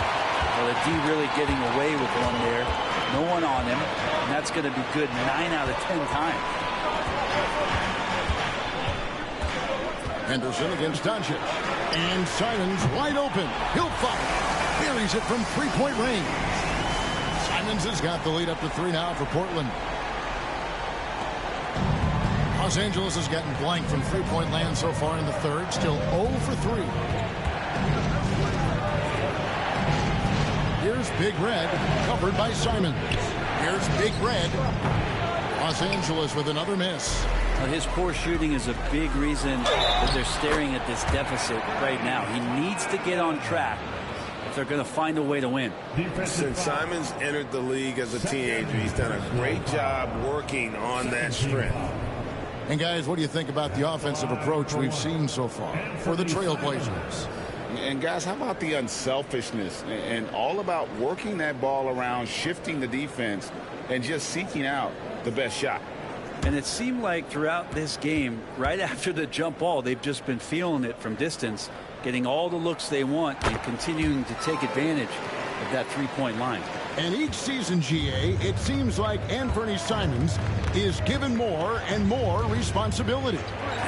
S4: Well, the D really getting away with one there. No one on him, and that's going to be good 9 out of 10 times.
S2: Henderson against Doncic. And Simons wide open. He'll fire. Buries it from three-point range. Simons has got the lead up to 3 now for Portland. Los Angeles has gotten blank from three-point land so far in the third. Still 0 for 3. Here's Big Red, covered by Simons. Here's Big Red. Los Angeles with another miss.
S4: Well, his poor shooting is a big reason that they're staring at this deficit right now. He needs to get on track if they're going to find a way to win.
S8: Since Simons entered the league as a teenager, he's done a great job working on that strength.
S2: And guys, what do you think about the offensive approach we've seen so far for the Trailblazers?
S3: And guys, how about the unselfishness and all about working that ball around, shifting the defense, and just seeking out the best shot?
S4: And it seemed like throughout this game, right after the jump ball, they've just been feeling it from distance, getting all the looks they want and continuing to take advantage of that three-point line.
S2: And each season, GA, it seems like Anthony Simons is given more and more responsibility.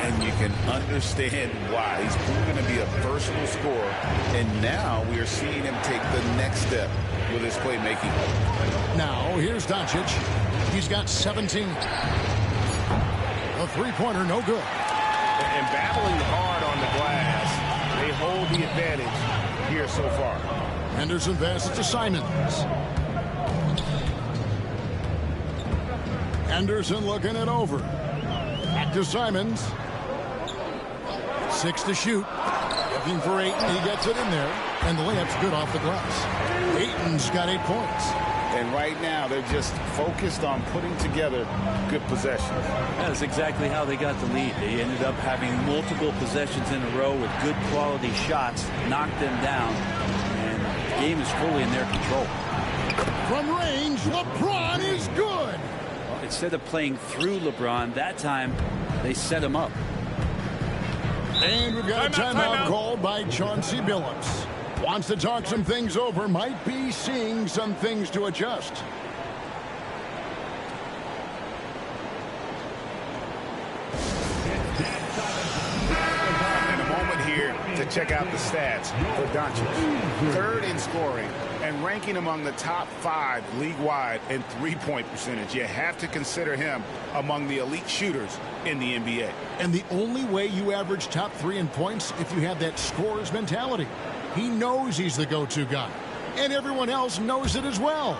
S3: And you can understand why. He's proven to be a versatile scorer, and now we are seeing him take the next step with his playmaking.
S2: Now, here's Doncic. He's got 17. A three-pointer, no good.
S3: And battling hard on the glass, they hold the advantage here so far.
S2: Henderson passes to Simons. Henderson looking it over. Back to Simons. 6 to shoot. Looking for Ayton. He gets it in there. And the layup's good off the glass. Ayton's got 8 points.
S3: And right now, they're just focused on putting together good possessions.
S4: That's exactly how they got the lead. They ended up having multiple possessions in a row with good quality shots, knocked them down, and the game is fully in their control.
S2: From range, LeBron is good.
S4: Well, instead of playing through LeBron, that time they set him up.
S2: And we've got a timeout called by Chauncey Billups. Wants to talk some things over, might be seeing some things to adjust.
S3: And a moment here to check out the stats for Doncic. 3rd in scoring and ranking among the top 5 league-wide in three-point percentage. You have to consider him among the elite shooters in the NBA.
S2: And the only way you average top 3 in points if you have that scorer's mentality. He knows he's the go-to guy. And everyone else knows it as well.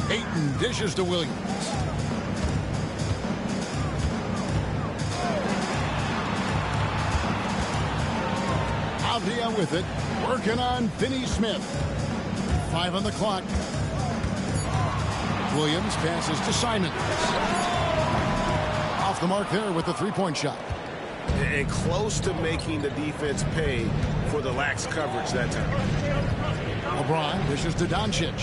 S2: Ayton dishes to Williams. Avdia with it. Working on Finney Smith. 5 on the clock. Williams passes to Simons. Off the mark there with the three-point shot.
S8: And close to making the defense pay for the lax coverage that time.
S2: LeBron dishes to Doncic.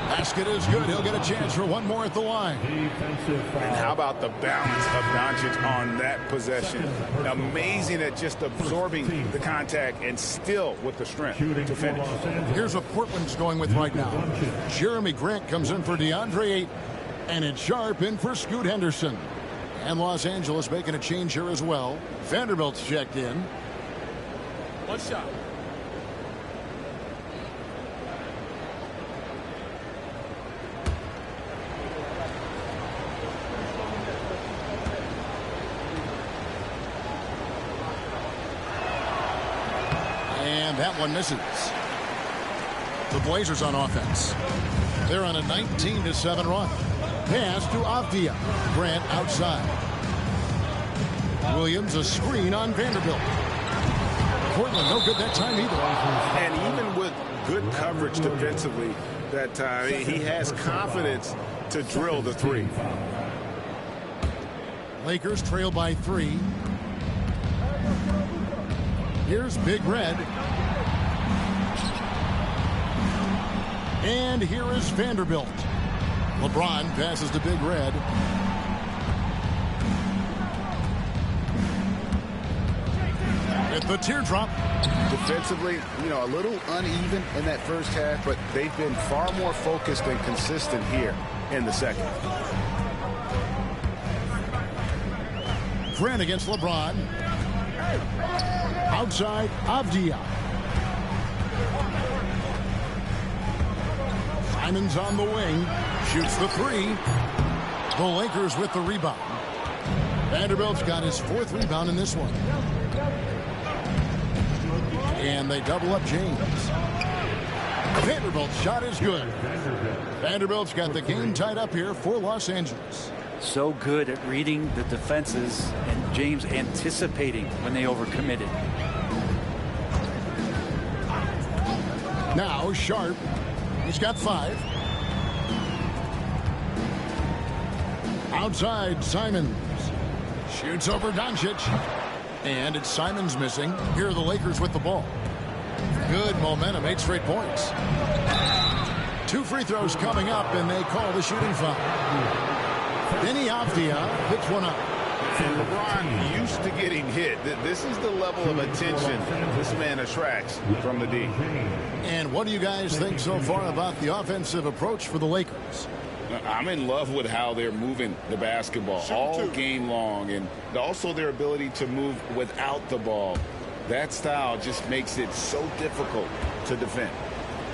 S2: Basket is good. He'll get a chance for one more at the line.
S3: And how about the balance of Doncic on that possession? Amazing at just absorbing the contact and still with the strength to finish.
S2: Here's what Portland's going with right now. Jeremy Grant comes in for DeAndre Ayton. And it's Sharp in for Scoot Henderson. And Los Angeles making a change here as well. Vanderbilt's checked in.
S7: One shot.
S2: And that one misses. The Blazers on offense. They're on a 19-7 run. Pass to Avdia. Grant outside. Williams a screen on Vanderbilt. Portland no good that time either.
S8: And even with good coverage defensively that time, he has confidence to drill the three.
S2: Lakers trail by 3. Here's Big Red. And here is Vanderbilt. LeBron passes to Big Red. With the teardrop.
S3: Defensively, a little uneven in that first half, but they've been far more focused and consistent here in the second.
S2: Grant against LeBron. Outside, Avdia. Simons on the wing. Shoots the 3. The Lakers with the rebound. Vanderbilt's got his 4th rebound in this one. And they double up James. Vanderbilt's shot is good. Vanderbilt's got the game tied up here for Los Angeles.
S4: So good at reading the defenses and James anticipating when they overcommitted.
S2: Now Sharp. He's got 5. Outside, Simons. Shoots over Doncic. And it's Simons missing. Here are the Lakers with the ball. Good momentum, 8 straight points. 2 free throws coming up, and they call the shooting foul. Denny Avdia picks one up.
S3: And LeBron used to getting hit. This is the level of attention this man attracts from the D.
S2: And what do you guys think so far about the offensive approach for the Lakers?
S3: I'm in love with how they're moving the basketball all game long, and also their ability to move without the ball. That style just makes it so difficult to defend.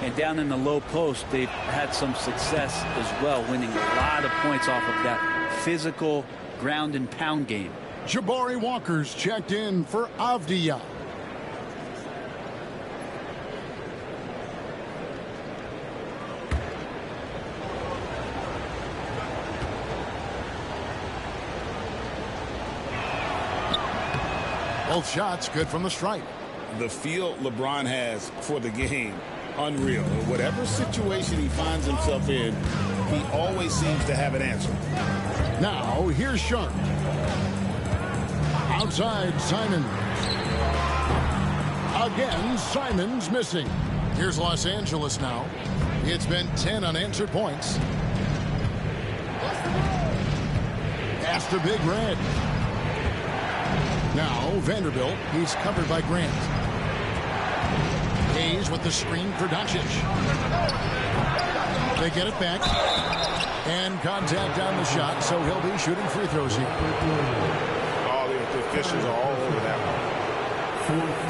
S4: And down in the low post, they've had some success as well, winning a lot of points off of that physical ground and pound game.
S2: Jabari Walker's checked in for Avdia. Both shots good from the stripe.
S3: The feel LeBron has for the game, unreal. In whatever situation he finds himself in, he always seems to have an answer.
S2: Now, here's Sharp. Outside, Simon. Again, Simon's missing. Here's Los Angeles now. It's been 10 unanswered points. Pass to Big Red. Now, Vanderbilt. He's covered by Grant. Hayes with the screen for Doncic. They get it back. And contact on the shot, so he'll be shooting free throws here.
S3: All the officials are all over that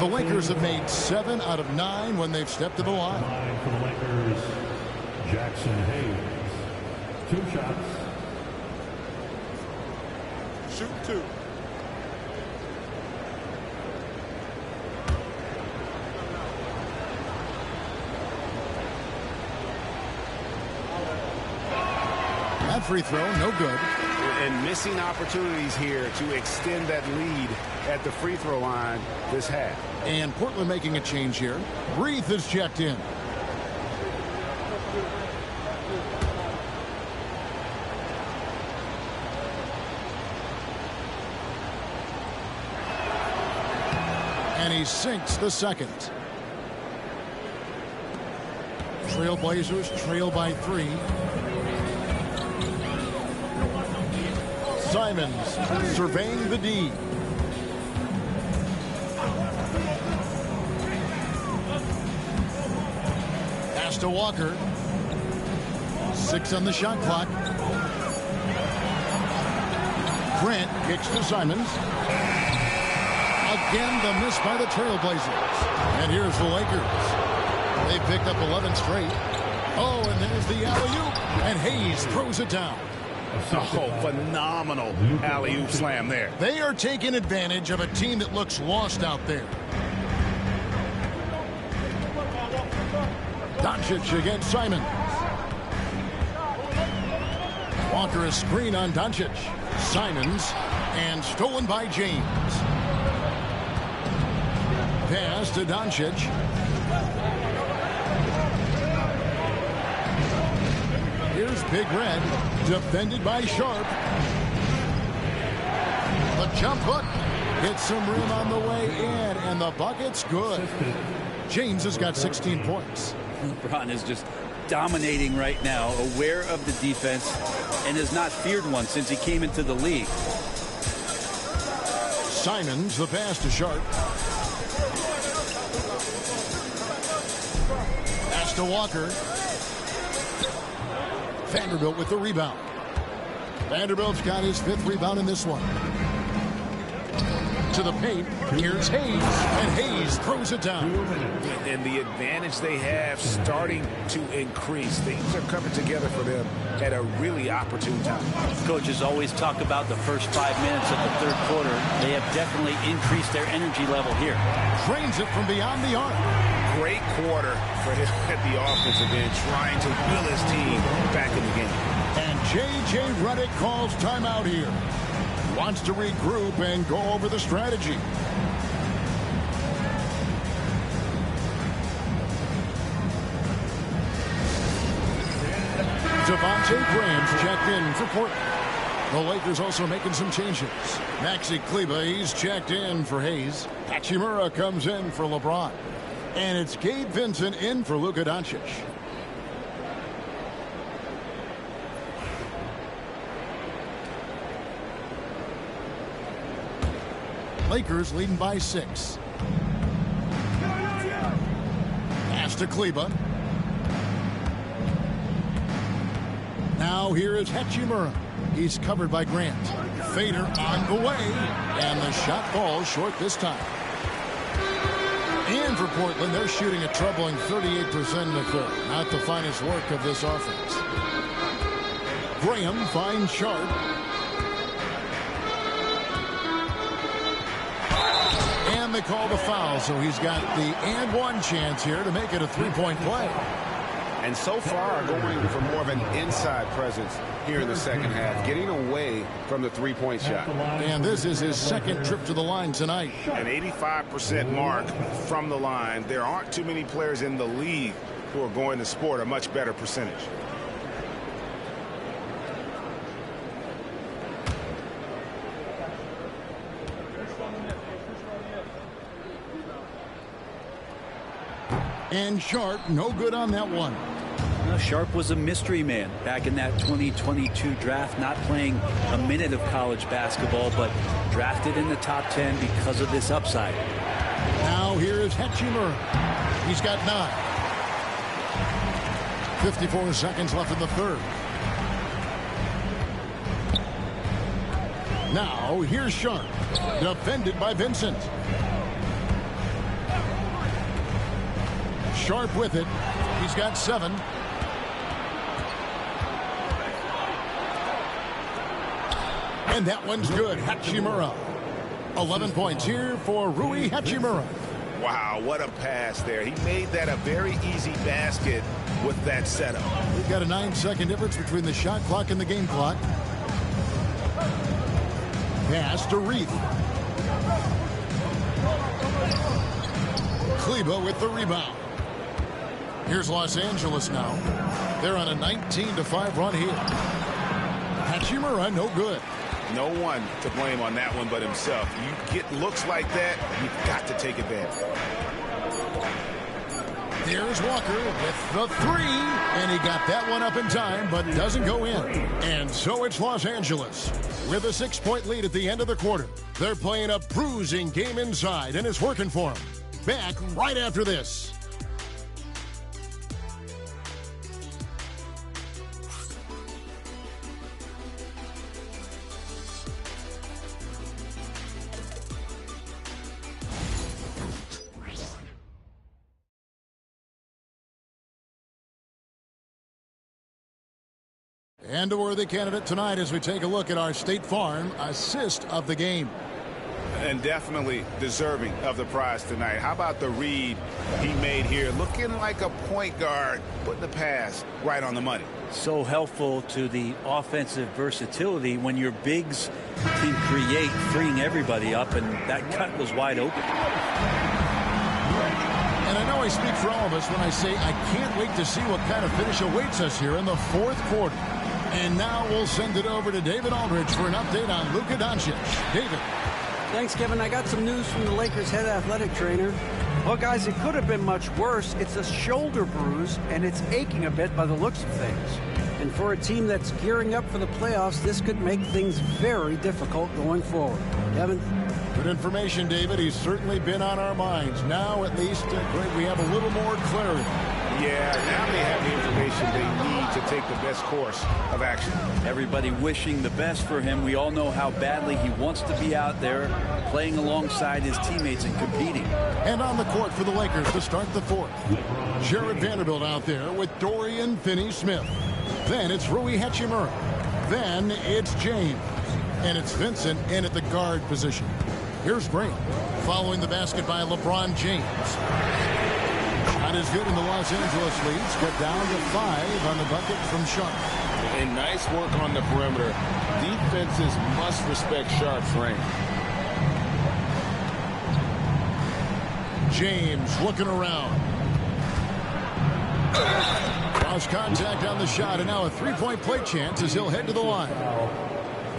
S3: one.
S2: The Lakers have made 7 out of 9 when they've stepped to the line.
S6: For the Lakers, Jackson Hayes. 2 shots.
S11: Shoot 2.
S2: That free throw, no good.
S3: And missing opportunities here to extend that lead at the free throw line this half.
S2: And Portland making a change here. Breathe is checked in. And he sinks the second. Trailblazers trail by 3. Simons surveying the D. Pass to Walker. 6 on the shot clock. Grant kicks to Simons. Again, the miss by the Trailblazers. And here's the Lakers. They picked up 11 straight. Oh, and there's the alley-oop. And Hayes throws it down.
S3: Oh, phenomenal alley-oop slam there.
S2: They are taking advantage of a team that looks lost out there. Doncic against Simon. Walker a screen on Doncic. Simons, and stolen by James. Pass to Doncic. Here's Big Red, defended by Sharp. The jump hook hits some rim on the way in, and the bucket's good. James has got 16 points.
S4: LeBron is just dominating right now, aware of the defense, and has not feared one since he came into the league.
S2: Simons, the pass to Sharp. Pass to Walker. Vanderbilt with the rebound. Vanderbilt's got his 5th rebound in this one. To the paint. Here's Hayes. And Hayes throws it down.
S3: And the advantage they have starting to increase. Things are coming together for them at a really opportune time.
S4: Coaches always talk about the first 5 minutes of the 3rd quarter. They have definitely increased their energy level here.
S2: Trains it from beyond the arc.
S3: Great quarter for him at the offensive end, trying to will his team back in the game.
S2: And J.J. Redick calls timeout here. Wants to regroup and go over the strategy. Devontae Graham's checked in for Portland. The Lakers also making some changes. Maxi Kleber, he's checked in for Hayes. Hachimura comes in for LeBron. And it's Gabe Vincent in for Luka Doncic. Lakers leading by 6. Pass to Kleba. Now here is Hachimura. He's covered by Grant. Fader on the way. And the shot falls short this time. And for Portland, they're shooting a troubling 38% in the third. Not the finest work of this offense. Graham finds Sharp. And they call the foul, so he's got the and one chance here to make it a three-point play.
S3: And so far going for more of an inside presence here in the second half, getting away from the three-point shot.
S2: And this is his second trip to the line tonight.
S3: An 85% mark from the line. There aren't too many players in the league who are going to sport a much better percentage.
S2: And Sharp, no good on that one.
S4: Sharp was a mystery man back in that 2022 draft, not playing a minute of college basketball, but drafted in the top 10 because of this upside.
S2: Now here is Hachimura. He's got 9. 54 seconds left in the third. Now here's Sharp. Defended by Vincent. Sharp with it. He's got 7. And that one's good. Hachimura. 11 points here for Rui Hachimura.
S3: Wow, what a pass there. He made that a very easy basket with that setup.
S2: We've got a 9-second difference between the shot clock and the game clock. Pass to Reith. Kleba with the rebound. Here's Los Angeles now. They're on a 19-5 run here. Hachimura, no good.
S3: No one to blame on that one but himself. You get looks like that, you've got to take advantage.
S2: There's Walker with the 3, and he got that one up in time, but doesn't go in. And so it's Los Angeles with a 6-point lead at the end of the quarter. They're playing a bruising game inside, and it's working for them. Back right after this. And a worthy candidate tonight as we take a look at our State Farm assist of the game.
S3: And definitely deserving of the prize tonight. How about the read he made here? Looking like a point guard, putting the pass right on the money.
S4: So helpful to the offensive versatility when your bigs can create, freeing everybody up, and that cut was wide open.
S2: And I know I speak for all of us when I say I can't wait to see what kind of finish awaits us here in the fourth quarter. And now we'll send it over to David Aldridge for an update on Luka Doncic. David.
S5: Thanks, Kevin. I got some news from the Lakers head athletic trainer. Well, guys, it could have been much worse. It's a shoulder bruise, and it's aching a bit by the looks of things. And for a team that's gearing up for the playoffs, this could make things very difficult going forward. Kevin?
S2: Good information, David. He's certainly been on our minds. Now, at least, Greg, we have a little more clarity.
S3: Yeah, now they have the information they need to take the best course of action.
S4: Everybody wishing the best for him. We all know how badly he wants to be out there playing alongside his teammates and competing.
S2: And on the court for the Lakers to start the fourth. Jared Vanderbilt out there with Dorian Finney-Smith. Then it's Rui Hachimura. Then it's James. And it's Vincent in at the guard position. Here's Graham following the basket by LeBron James. Not as good in the Los Angeles leads, but down to 5 on the bucket from Sharp.
S8: And nice work on the perimeter. Defenses must respect Sharp's range.
S2: James looking around. Lost contact on the shot, and now a three-point play chance as he'll head to the line.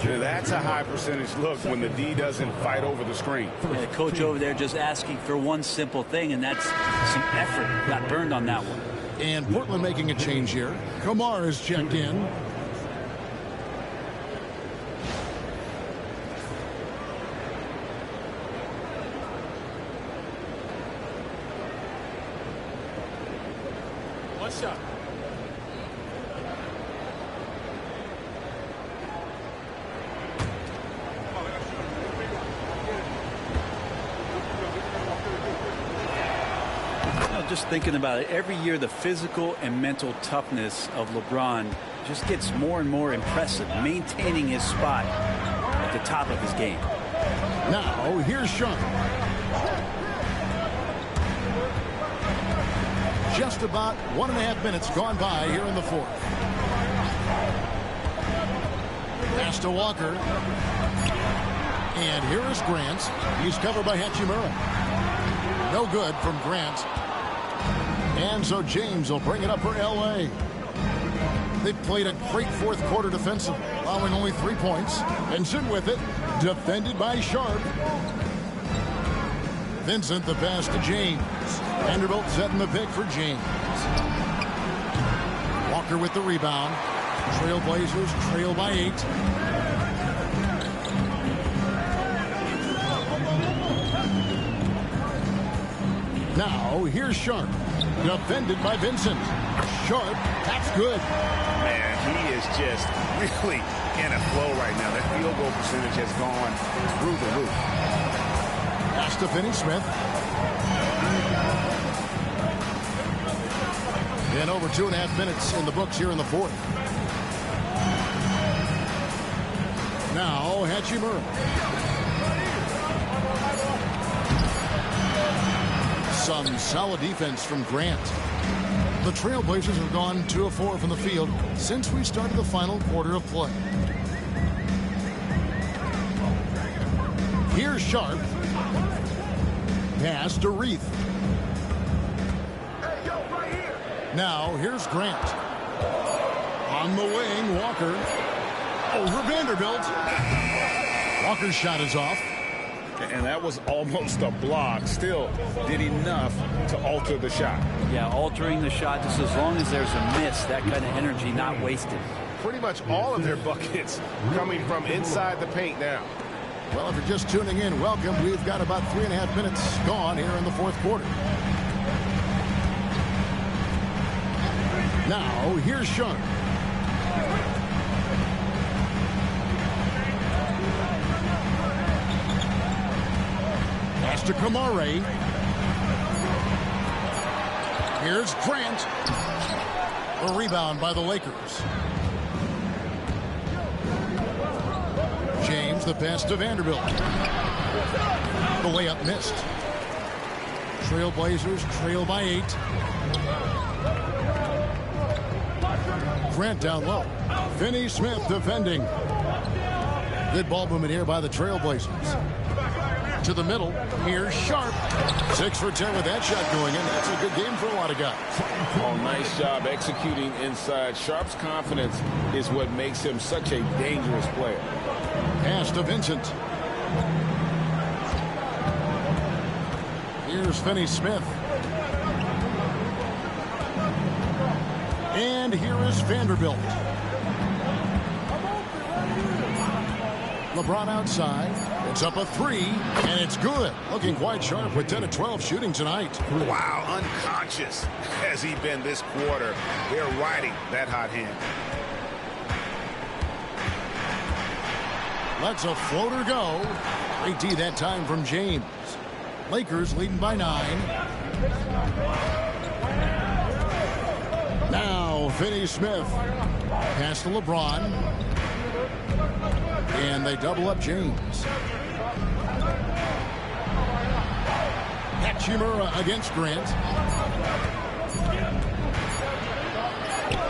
S3: That's a high percentage look when the D doesn't fight over the screen.
S4: Yeah, the coach over there just asking for one simple thing, and that's some effort. Got burned on that one.
S2: And Portland making a change here. Kamar is checked in.
S7: shot.
S4: Just thinking about it, every year the physical and mental toughness of LeBron just gets more and more impressive, maintaining his spot at the top of his game.
S2: Now, here's Sharp. Just about 1.5 minutes gone by here in the fourth. Pass to Walker. And here is Grant. He's covered by Hachimura. No good from Grant. And so James will bring it up for L.A. They played a great fourth quarter defensive, allowing only 3 points. Vincent with it, defended by Sharp. Vincent the pass to James. Vanderbilt setting the pick for James. Walker with the rebound. Trailblazers trail by 8. Now, here's Sharp. Defended by Vincent. Sharp, that's good.
S3: Man, he is just really in a flow right now. That field goal percentage has gone through the roof.
S2: Pass to Finney-Smith. And over 2.5 minutes in the books here in the fourth. Now, Hachimura. Some solid defense from Grant. The Trailblazers have gone 2 of 4 from the field since we started the final quarter of play. Here's Sharp. Pass to Reith. Now here's Grant. On the wing, Walker. Over Vanderbilt. Walker's shot is off.
S3: And that was almost a block. Still did enough to alter the shot.
S4: Yeah, altering the shot just as long as there's a miss, that kind of energy not wasted.
S3: Pretty much all of their buckets coming from inside the paint now.
S2: Well, if you're just tuning in, welcome. We've got about 3.5 minutes gone here in the fourth quarter. Now, here's Sharp. Pass to Kamare. Here's Grant. A rebound by the Lakers. James, the pass to Vanderbilt. The layup missed. Trailblazers trail by 8. Grant down low. Finney-Smith defending. Good ball movement here by the Trailblazers. To the middle. Here's Sharp. 6 for 10 with that shot going in. That's a good game for a lot of guys.
S8: Oh, nice job executing inside. Sharp's confidence is what makes him such a dangerous player.
S2: Pass to Vincent. Here's Finney-Smith. And here is Vanderbilt. LeBron outside. It's up a 3, and it's good. Looking quite sharp with 10 of 12 shooting tonight.
S3: Wow, unconscious has he been this quarter. They're riding that hot hand.
S2: Lets a floater go. Great D that time from James. Lakers leading by 9. Now Finney-Smith. Pass to LeBron. And they double up James. Hachimura against Grant.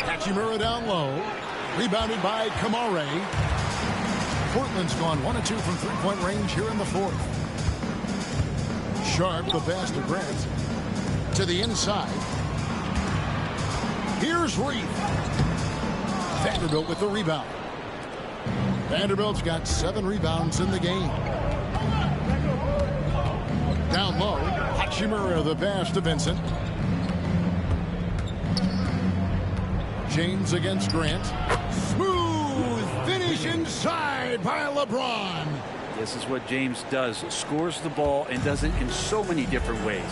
S2: Hachimura down low. Rebounded by Kamare. Portland's gone 1 of 2 from three-point range here in the fourth. Sharp, the pass to Grant. To the inside. Here's Reith. Vanderbilt with the rebound. Vanderbilt's got 7 rebounds in the game. Down low, Hachimura the pass to Vincent. James against Grant. Smooth finish inside by LeBron.
S4: This is what James does. Scores the ball and does it in so many different ways.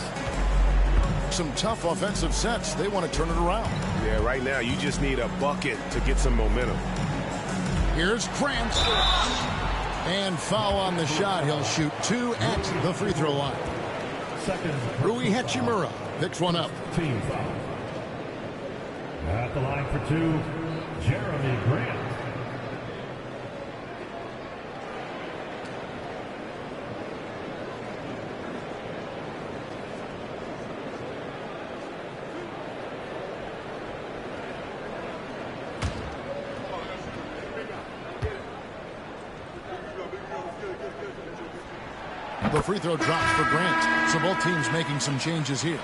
S2: some tough offensive sets. They want to turn it around.
S8: Yeah, right now you just need a bucket to get some momentum.
S2: Here's Grant. And foul on the shot. He'll shoot 2 at the free throw line. Rui Hachimura picks one up.
S6: Team foul. At the line for 2, Jeremy Grant.
S2: The free throw drops for Grant. So both teams making some changes here.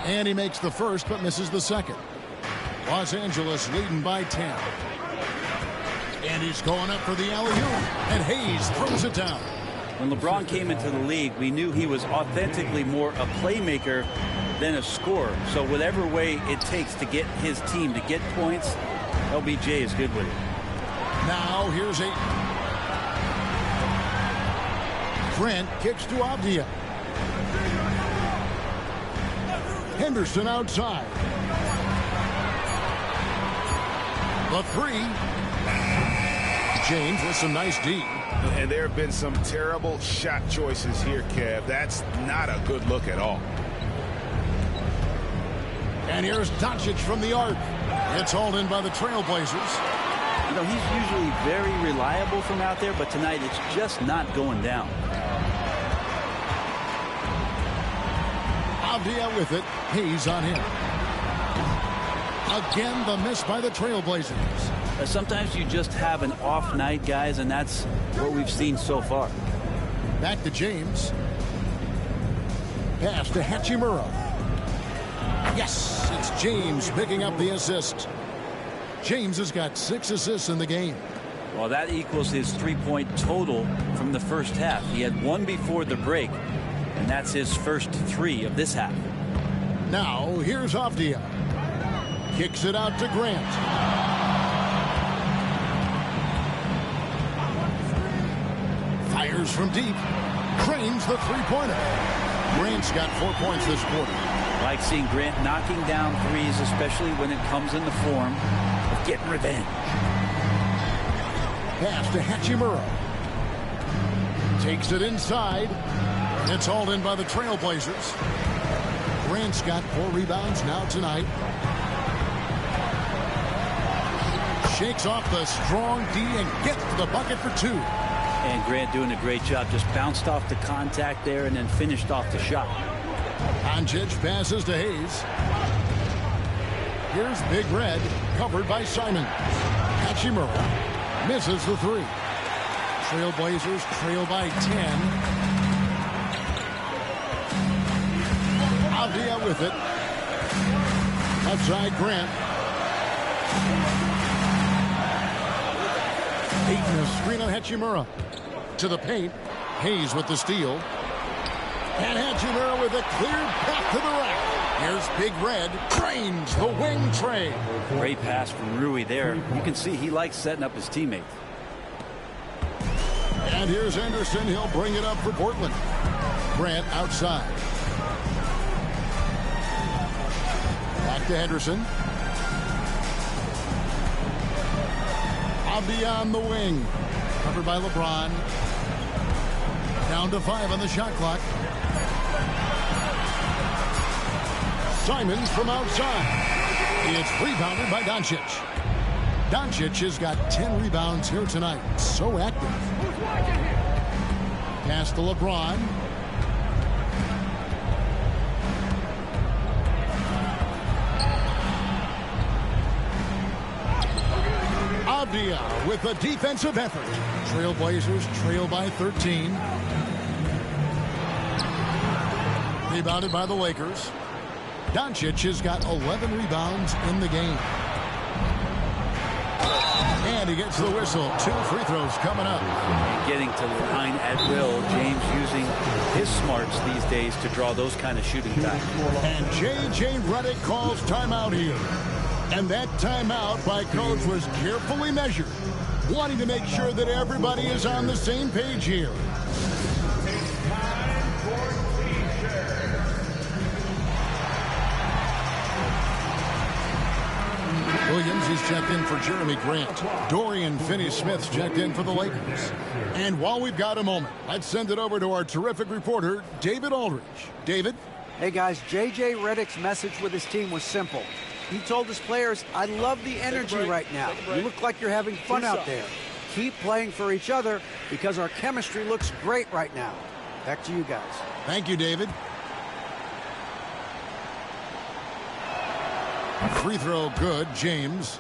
S2: And he makes the first, but misses the second. Los Angeles leading by 10. And he's going up for the alley-oop. And Hayes throws it down.
S4: When LeBron came into the league, we knew he was authentically more a playmaker than a scorer. So whatever way it takes to get his team to get points, LBJ is good with it.
S2: Now here's Ayton. Grant kicks to Avdia. Henderson outside. The 3. James with some nice D.
S3: And there have been some terrible shot choices here, Kev. That's not a good look at all.
S2: And here's Doncic from the arc. It's hauled in by the Trailblazers.
S4: You know, he's usually very reliable from out there, but tonight it's just not going down.
S2: Avdia with it. Hayes on him. Again, the miss by the Trailblazers.
S4: Sometimes you just have an off night, guys, and that's what we've seen so far.
S2: Back to James. Pass to Hachimura. Yes, it's James picking up the assist. James has got 6 assists in the game.
S4: Well, that equals his 3-point total from the first half. He had 1 before the break, and that's his first 3 of this half.
S2: Now, here's Avdia. Kicks it out to Grant. Fires from deep. Cranes the three-pointer. Grant's got 4 points this quarter.
S4: I like seeing Grant knocking down threes, especially when it comes in the form of getting revenge.
S2: Pass to Hachimura. Takes it inside. It's hauled in by the Trailblazers. Grant's got 4 rebounds now tonight. Shakes off the strong D and gets to the bucket for 2.
S4: And Grant doing a great job. Just bounced off the contact there and then finished off the shot.
S2: Doncic passes to Hayes. Here's Big Red, covered by Simon. Hachimura misses the 3. Trailblazers trail by 10. Avdia with it. Outside Grant. Ayton a screen on Hachimura. To the paint. Hayes with the steal. And Hachimura with a clear path to the rack. Here's Big Red. Cranes the wing trade.
S4: Great pass from Rui there. You can see he likes setting up his teammates.
S2: And here's Anderson. He'll bring it up for Portland. Grant outside. Back to Henderson. Beyond the wing. Covered by LeBron. Down to 5 on the shot clock. Simon from outside. It's rebounded by Doncic. Doncic has got 10 rebounds here tonight. So active. Pass to LeBron. Avdia with a defensive effort. Trailblazers trail by 13. Rebounded by the Lakers. Doncic has got 11 rebounds in the game. And And he gets the whistle. 2 free throws coming up.
S4: And getting to the line at will. James using his smarts these days to draw those kind of shooting back.
S2: And J.J. Redick calls timeout here. And that timeout by Coach was carefully measured, wanting to make sure that everybody is on the same page here. Williams is checked in for Jeremy Grant. Dorian Finney-Smith's checked in for the Lakers. And while we've got a moment, let's send it over to our terrific reporter, David Aldridge. David?
S5: Hey, guys, J.J. Redick's message with his team was simple. He told his players, I love the energy right now. You look like you're having fun out there. Keep playing for each other because our chemistry looks great right now. Back to you guys.
S2: Thank you, David. Free throw good, James.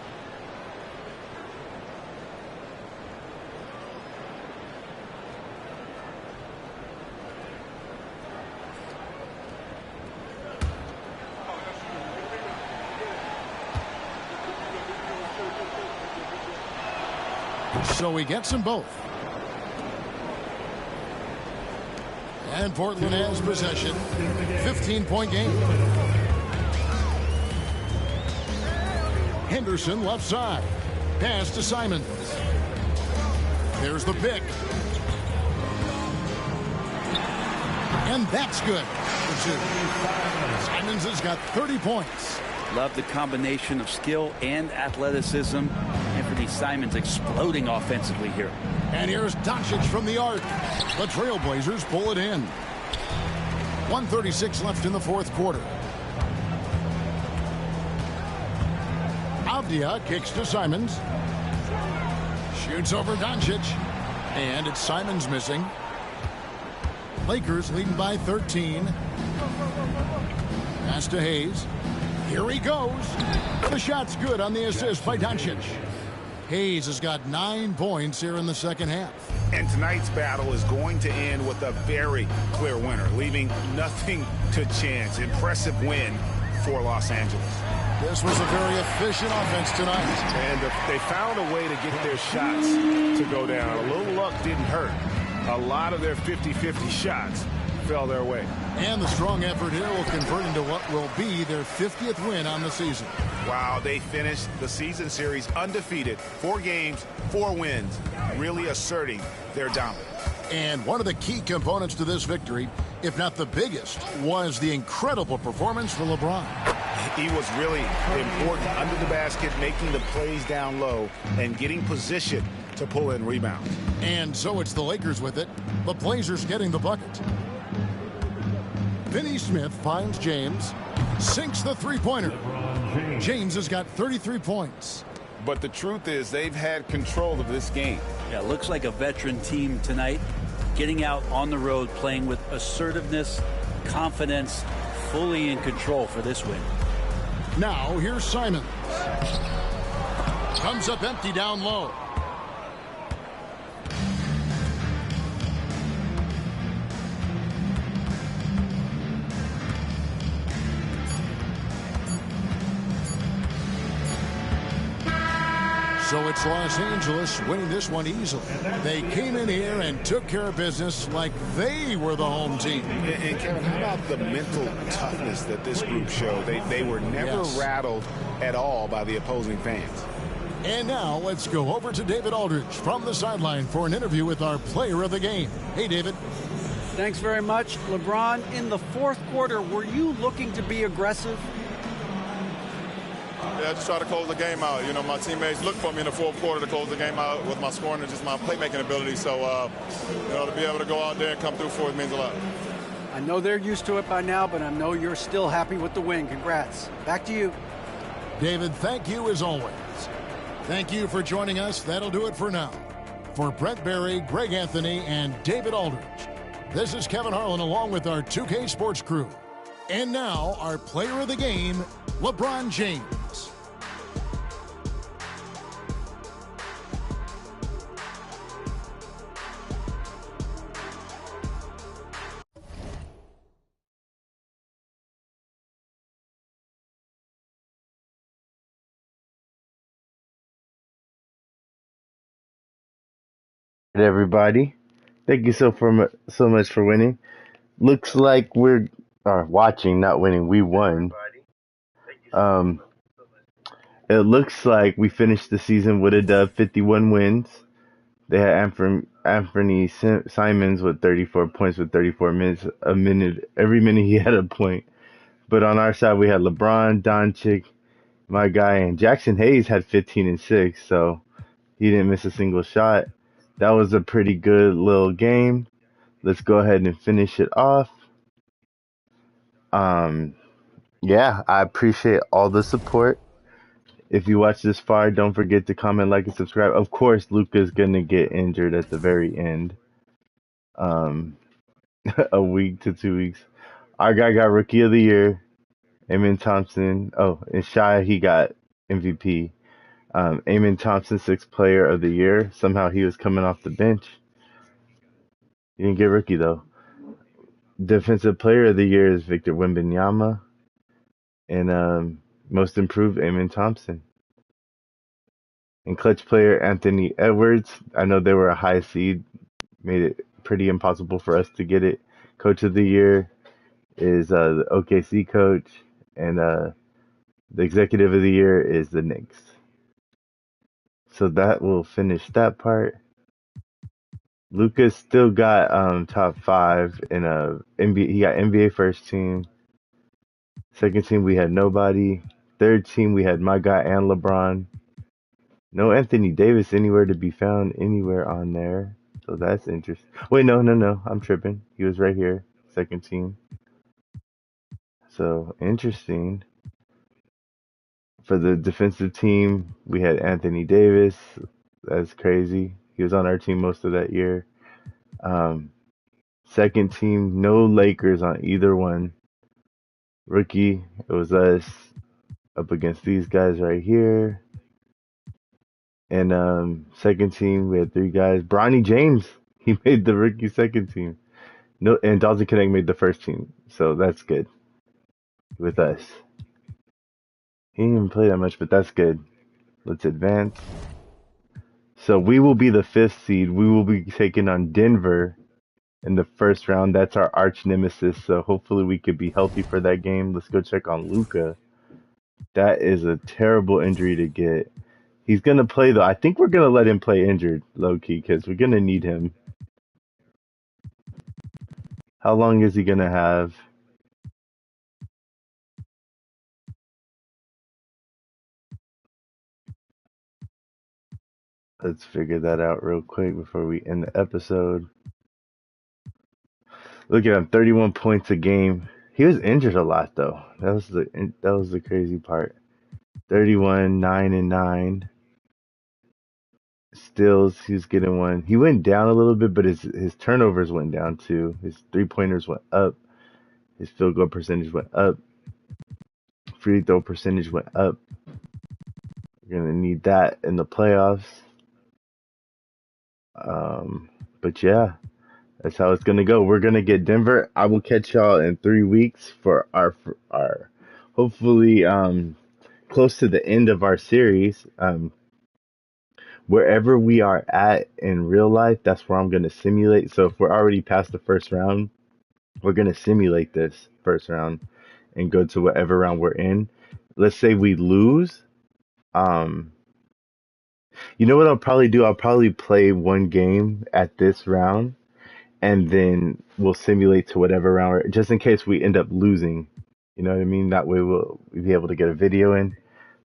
S2: So he gets them both. And Portland has possession. 15-point game. Henderson left side. Pass to Simons. There's the pick. And that's good for 2. Simons has got 30 points.
S4: Love the combination of skill and athleticism. Anthony Simons exploding offensively here.
S2: And here's Doncic from the arc. The Trailblazers pull it in. 1:36 left in the fourth quarter. Avdia kicks to Simons. Shoots over Doncic. And it's Simons missing. Lakers leading by 13. Pass to Hayes. Here he goes. The shot's good on the assist by Doncic. Hayes has got 9 points here in the second half.
S3: And tonight's battle is going to end with a very clear winner, leaving nothing to chance. Impressive win for Los Angeles.
S2: This was a very efficient offense tonight.
S3: And they found a way to get their shots to go down. A little luck didn't hurt. A lot of their 50-50 shots fell their way.
S2: And the strong effort here will convert into what will be their 50th win on the season.
S3: Wow, they finished the season series undefeated. 4 games, 4 wins, really asserting their dominance.
S2: And one of the key components to this victory, if not the biggest, was the incredible performance for LeBron.
S3: He was really important under the basket, making the plays down low and getting position to pull in rebounds.
S2: And so it's the Lakers with it. The Blazers getting the bucket. Finney-Smith finds James, sinks the three-pointer. James has got 33 points.
S3: But the truth is they've had control of this game.
S4: Yeah, looks like a veteran team tonight, getting out on the road, playing with assertiveness, confidence, fully in control for this win.
S2: Now here's Simons. Comes up empty down low. So it's Los Angeles winning this one easily. They came in here and took care of business like they were the home team.
S3: And Kevin, how about the mental toughness that this group showed? They were never rattled at all by the opposing fans.
S2: And now let's go over to David Aldridge from the sideline for an interview with our player of the game. Hey, David.
S5: Thanks very much. LeBron, in the fourth quarter, were you looking to be aggressive?
S12: Yeah, I just try to close the game out. You know, my teammates look for me in the fourth quarter to close the game out with my scoring and just my playmaking ability. So, you know, to be able to go out there and come through for it means a lot.
S5: I know they're used to it by now, but I know you're still happy with the win. Congrats. Back to you.
S2: David, thank you as always. Thank you for joining us. That'll do it for now. For Brent Barry, Greg Anthony, and David Aldridge, this is Kevin Harlan along with our 2K Sports crew. And now, our player of the game, LeBron James.
S1: everybody. Thank you so much for winning. Looks like we're watching, not winning. We won. Um, it looks like we finished the season with a dub, 51 wins. They had Anthony Simons with 34 points with 34 minutes. A minute, every minute he had a point. But on our side, we had LeBron, Doncic, my guy, and Jackson Hayes had 15 and 6. So he didn't miss a single shot. That was a pretty good little game. Let's go ahead and finish it off. Yeah, I appreciate all the support. If you watch this far, don't forget to comment, like, and subscribe. Of course, Luka's gonna get injured at the very end. A week to 2 weeks. Our guy got Rookie of the Year. Amen Thompson. Oh, and Shai, he got MVP. Amen Thompson, Sixth Player of the Year. Somehow he was coming off the bench. He didn't get Rookie though. Defensive Player of the Year is Victor Wembanyama. And Most Improved, Amen Thompson. And Clutch Player, Anthony Edwards. I know they were a high seed. Made it pretty impossible for us to get it. Coach of the Year is the OKC coach. And the Executive of the Year is the Knicks. So that will finish that part. Lucas still got top 5 in NBA. He got NBA first team. Second team we had nobody. Third team we had my guy and LeBron. No Anthony Davis anywhere to be found anywhere on there. So that's interesting. Wait, no. I'm tripping. He was right here. Second team. So interesting. For the defensive team, we had Anthony Davis. That's crazy. He was on our team most of that year. Second team, no Lakers on either one. Rookie, it was us up against these guys right here. And second team, we had 3 guys. Bronny James, he made the rookie second team. No, and Dalton Connect made the first team, so that's good with us. He didn't even play that much, but that's good. Let's advance. So we will be the 5th seed. We will be taking on Denver in the first round. That's our arch nemesis, so hopefully we could be healthy for that game. Let's go check on Luka. That is a terrible injury to get. He's going to play, though. I think we're going to let him play injured, low-key, because we're going to need him. How long is he going to have? Let's figure that out real quick before we end the episode. Look at him, 31 points a game. He was injured a lot, though. That was the crazy part. 31, 9 and 9. Steals, he's getting one. He went down a little bit, but his turnovers went down too. His 3-pointers went up. His field goal percentage went up. Free throw percentage went up. We're gonna need that in the playoffs. But yeah, that's how it's gonna go. We're gonna get Denver. I will catch y'all in 3 weeks for our hopefully close to the end of our series. Wherever we are at in real life, that's where I'm gonna simulate. So if we're already past the first round, we're gonna simulate this first round and go to whatever round we're in. Let's say we lose. You know what I'll probably do? I'll probably play one game at this round, and then we'll simulate to whatever round, just in case we end up losing. You know what I mean? That way we'll be able to get a video in.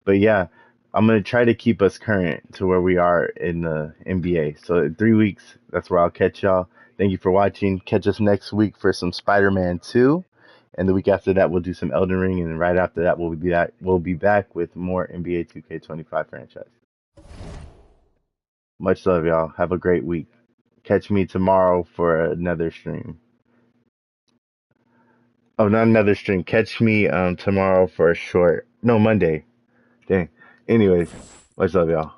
S1: But yeah, I'm gonna try to keep us current to where we are in the NBA. So in 3 weeks, that's where I'll catch y'all. Thank you for watching. Catch us next week for some Spider-Man 2. And the week after that, we'll do some Elden Ring, and then right after that, we'll be back with more NBA 2K25 franchise. Much love, y'all. Have a great week. Catch me tomorrow for another stream. Oh, not another stream. Catch me tomorrow for a short. No, Monday. Dang. Anyways, much love, y'all.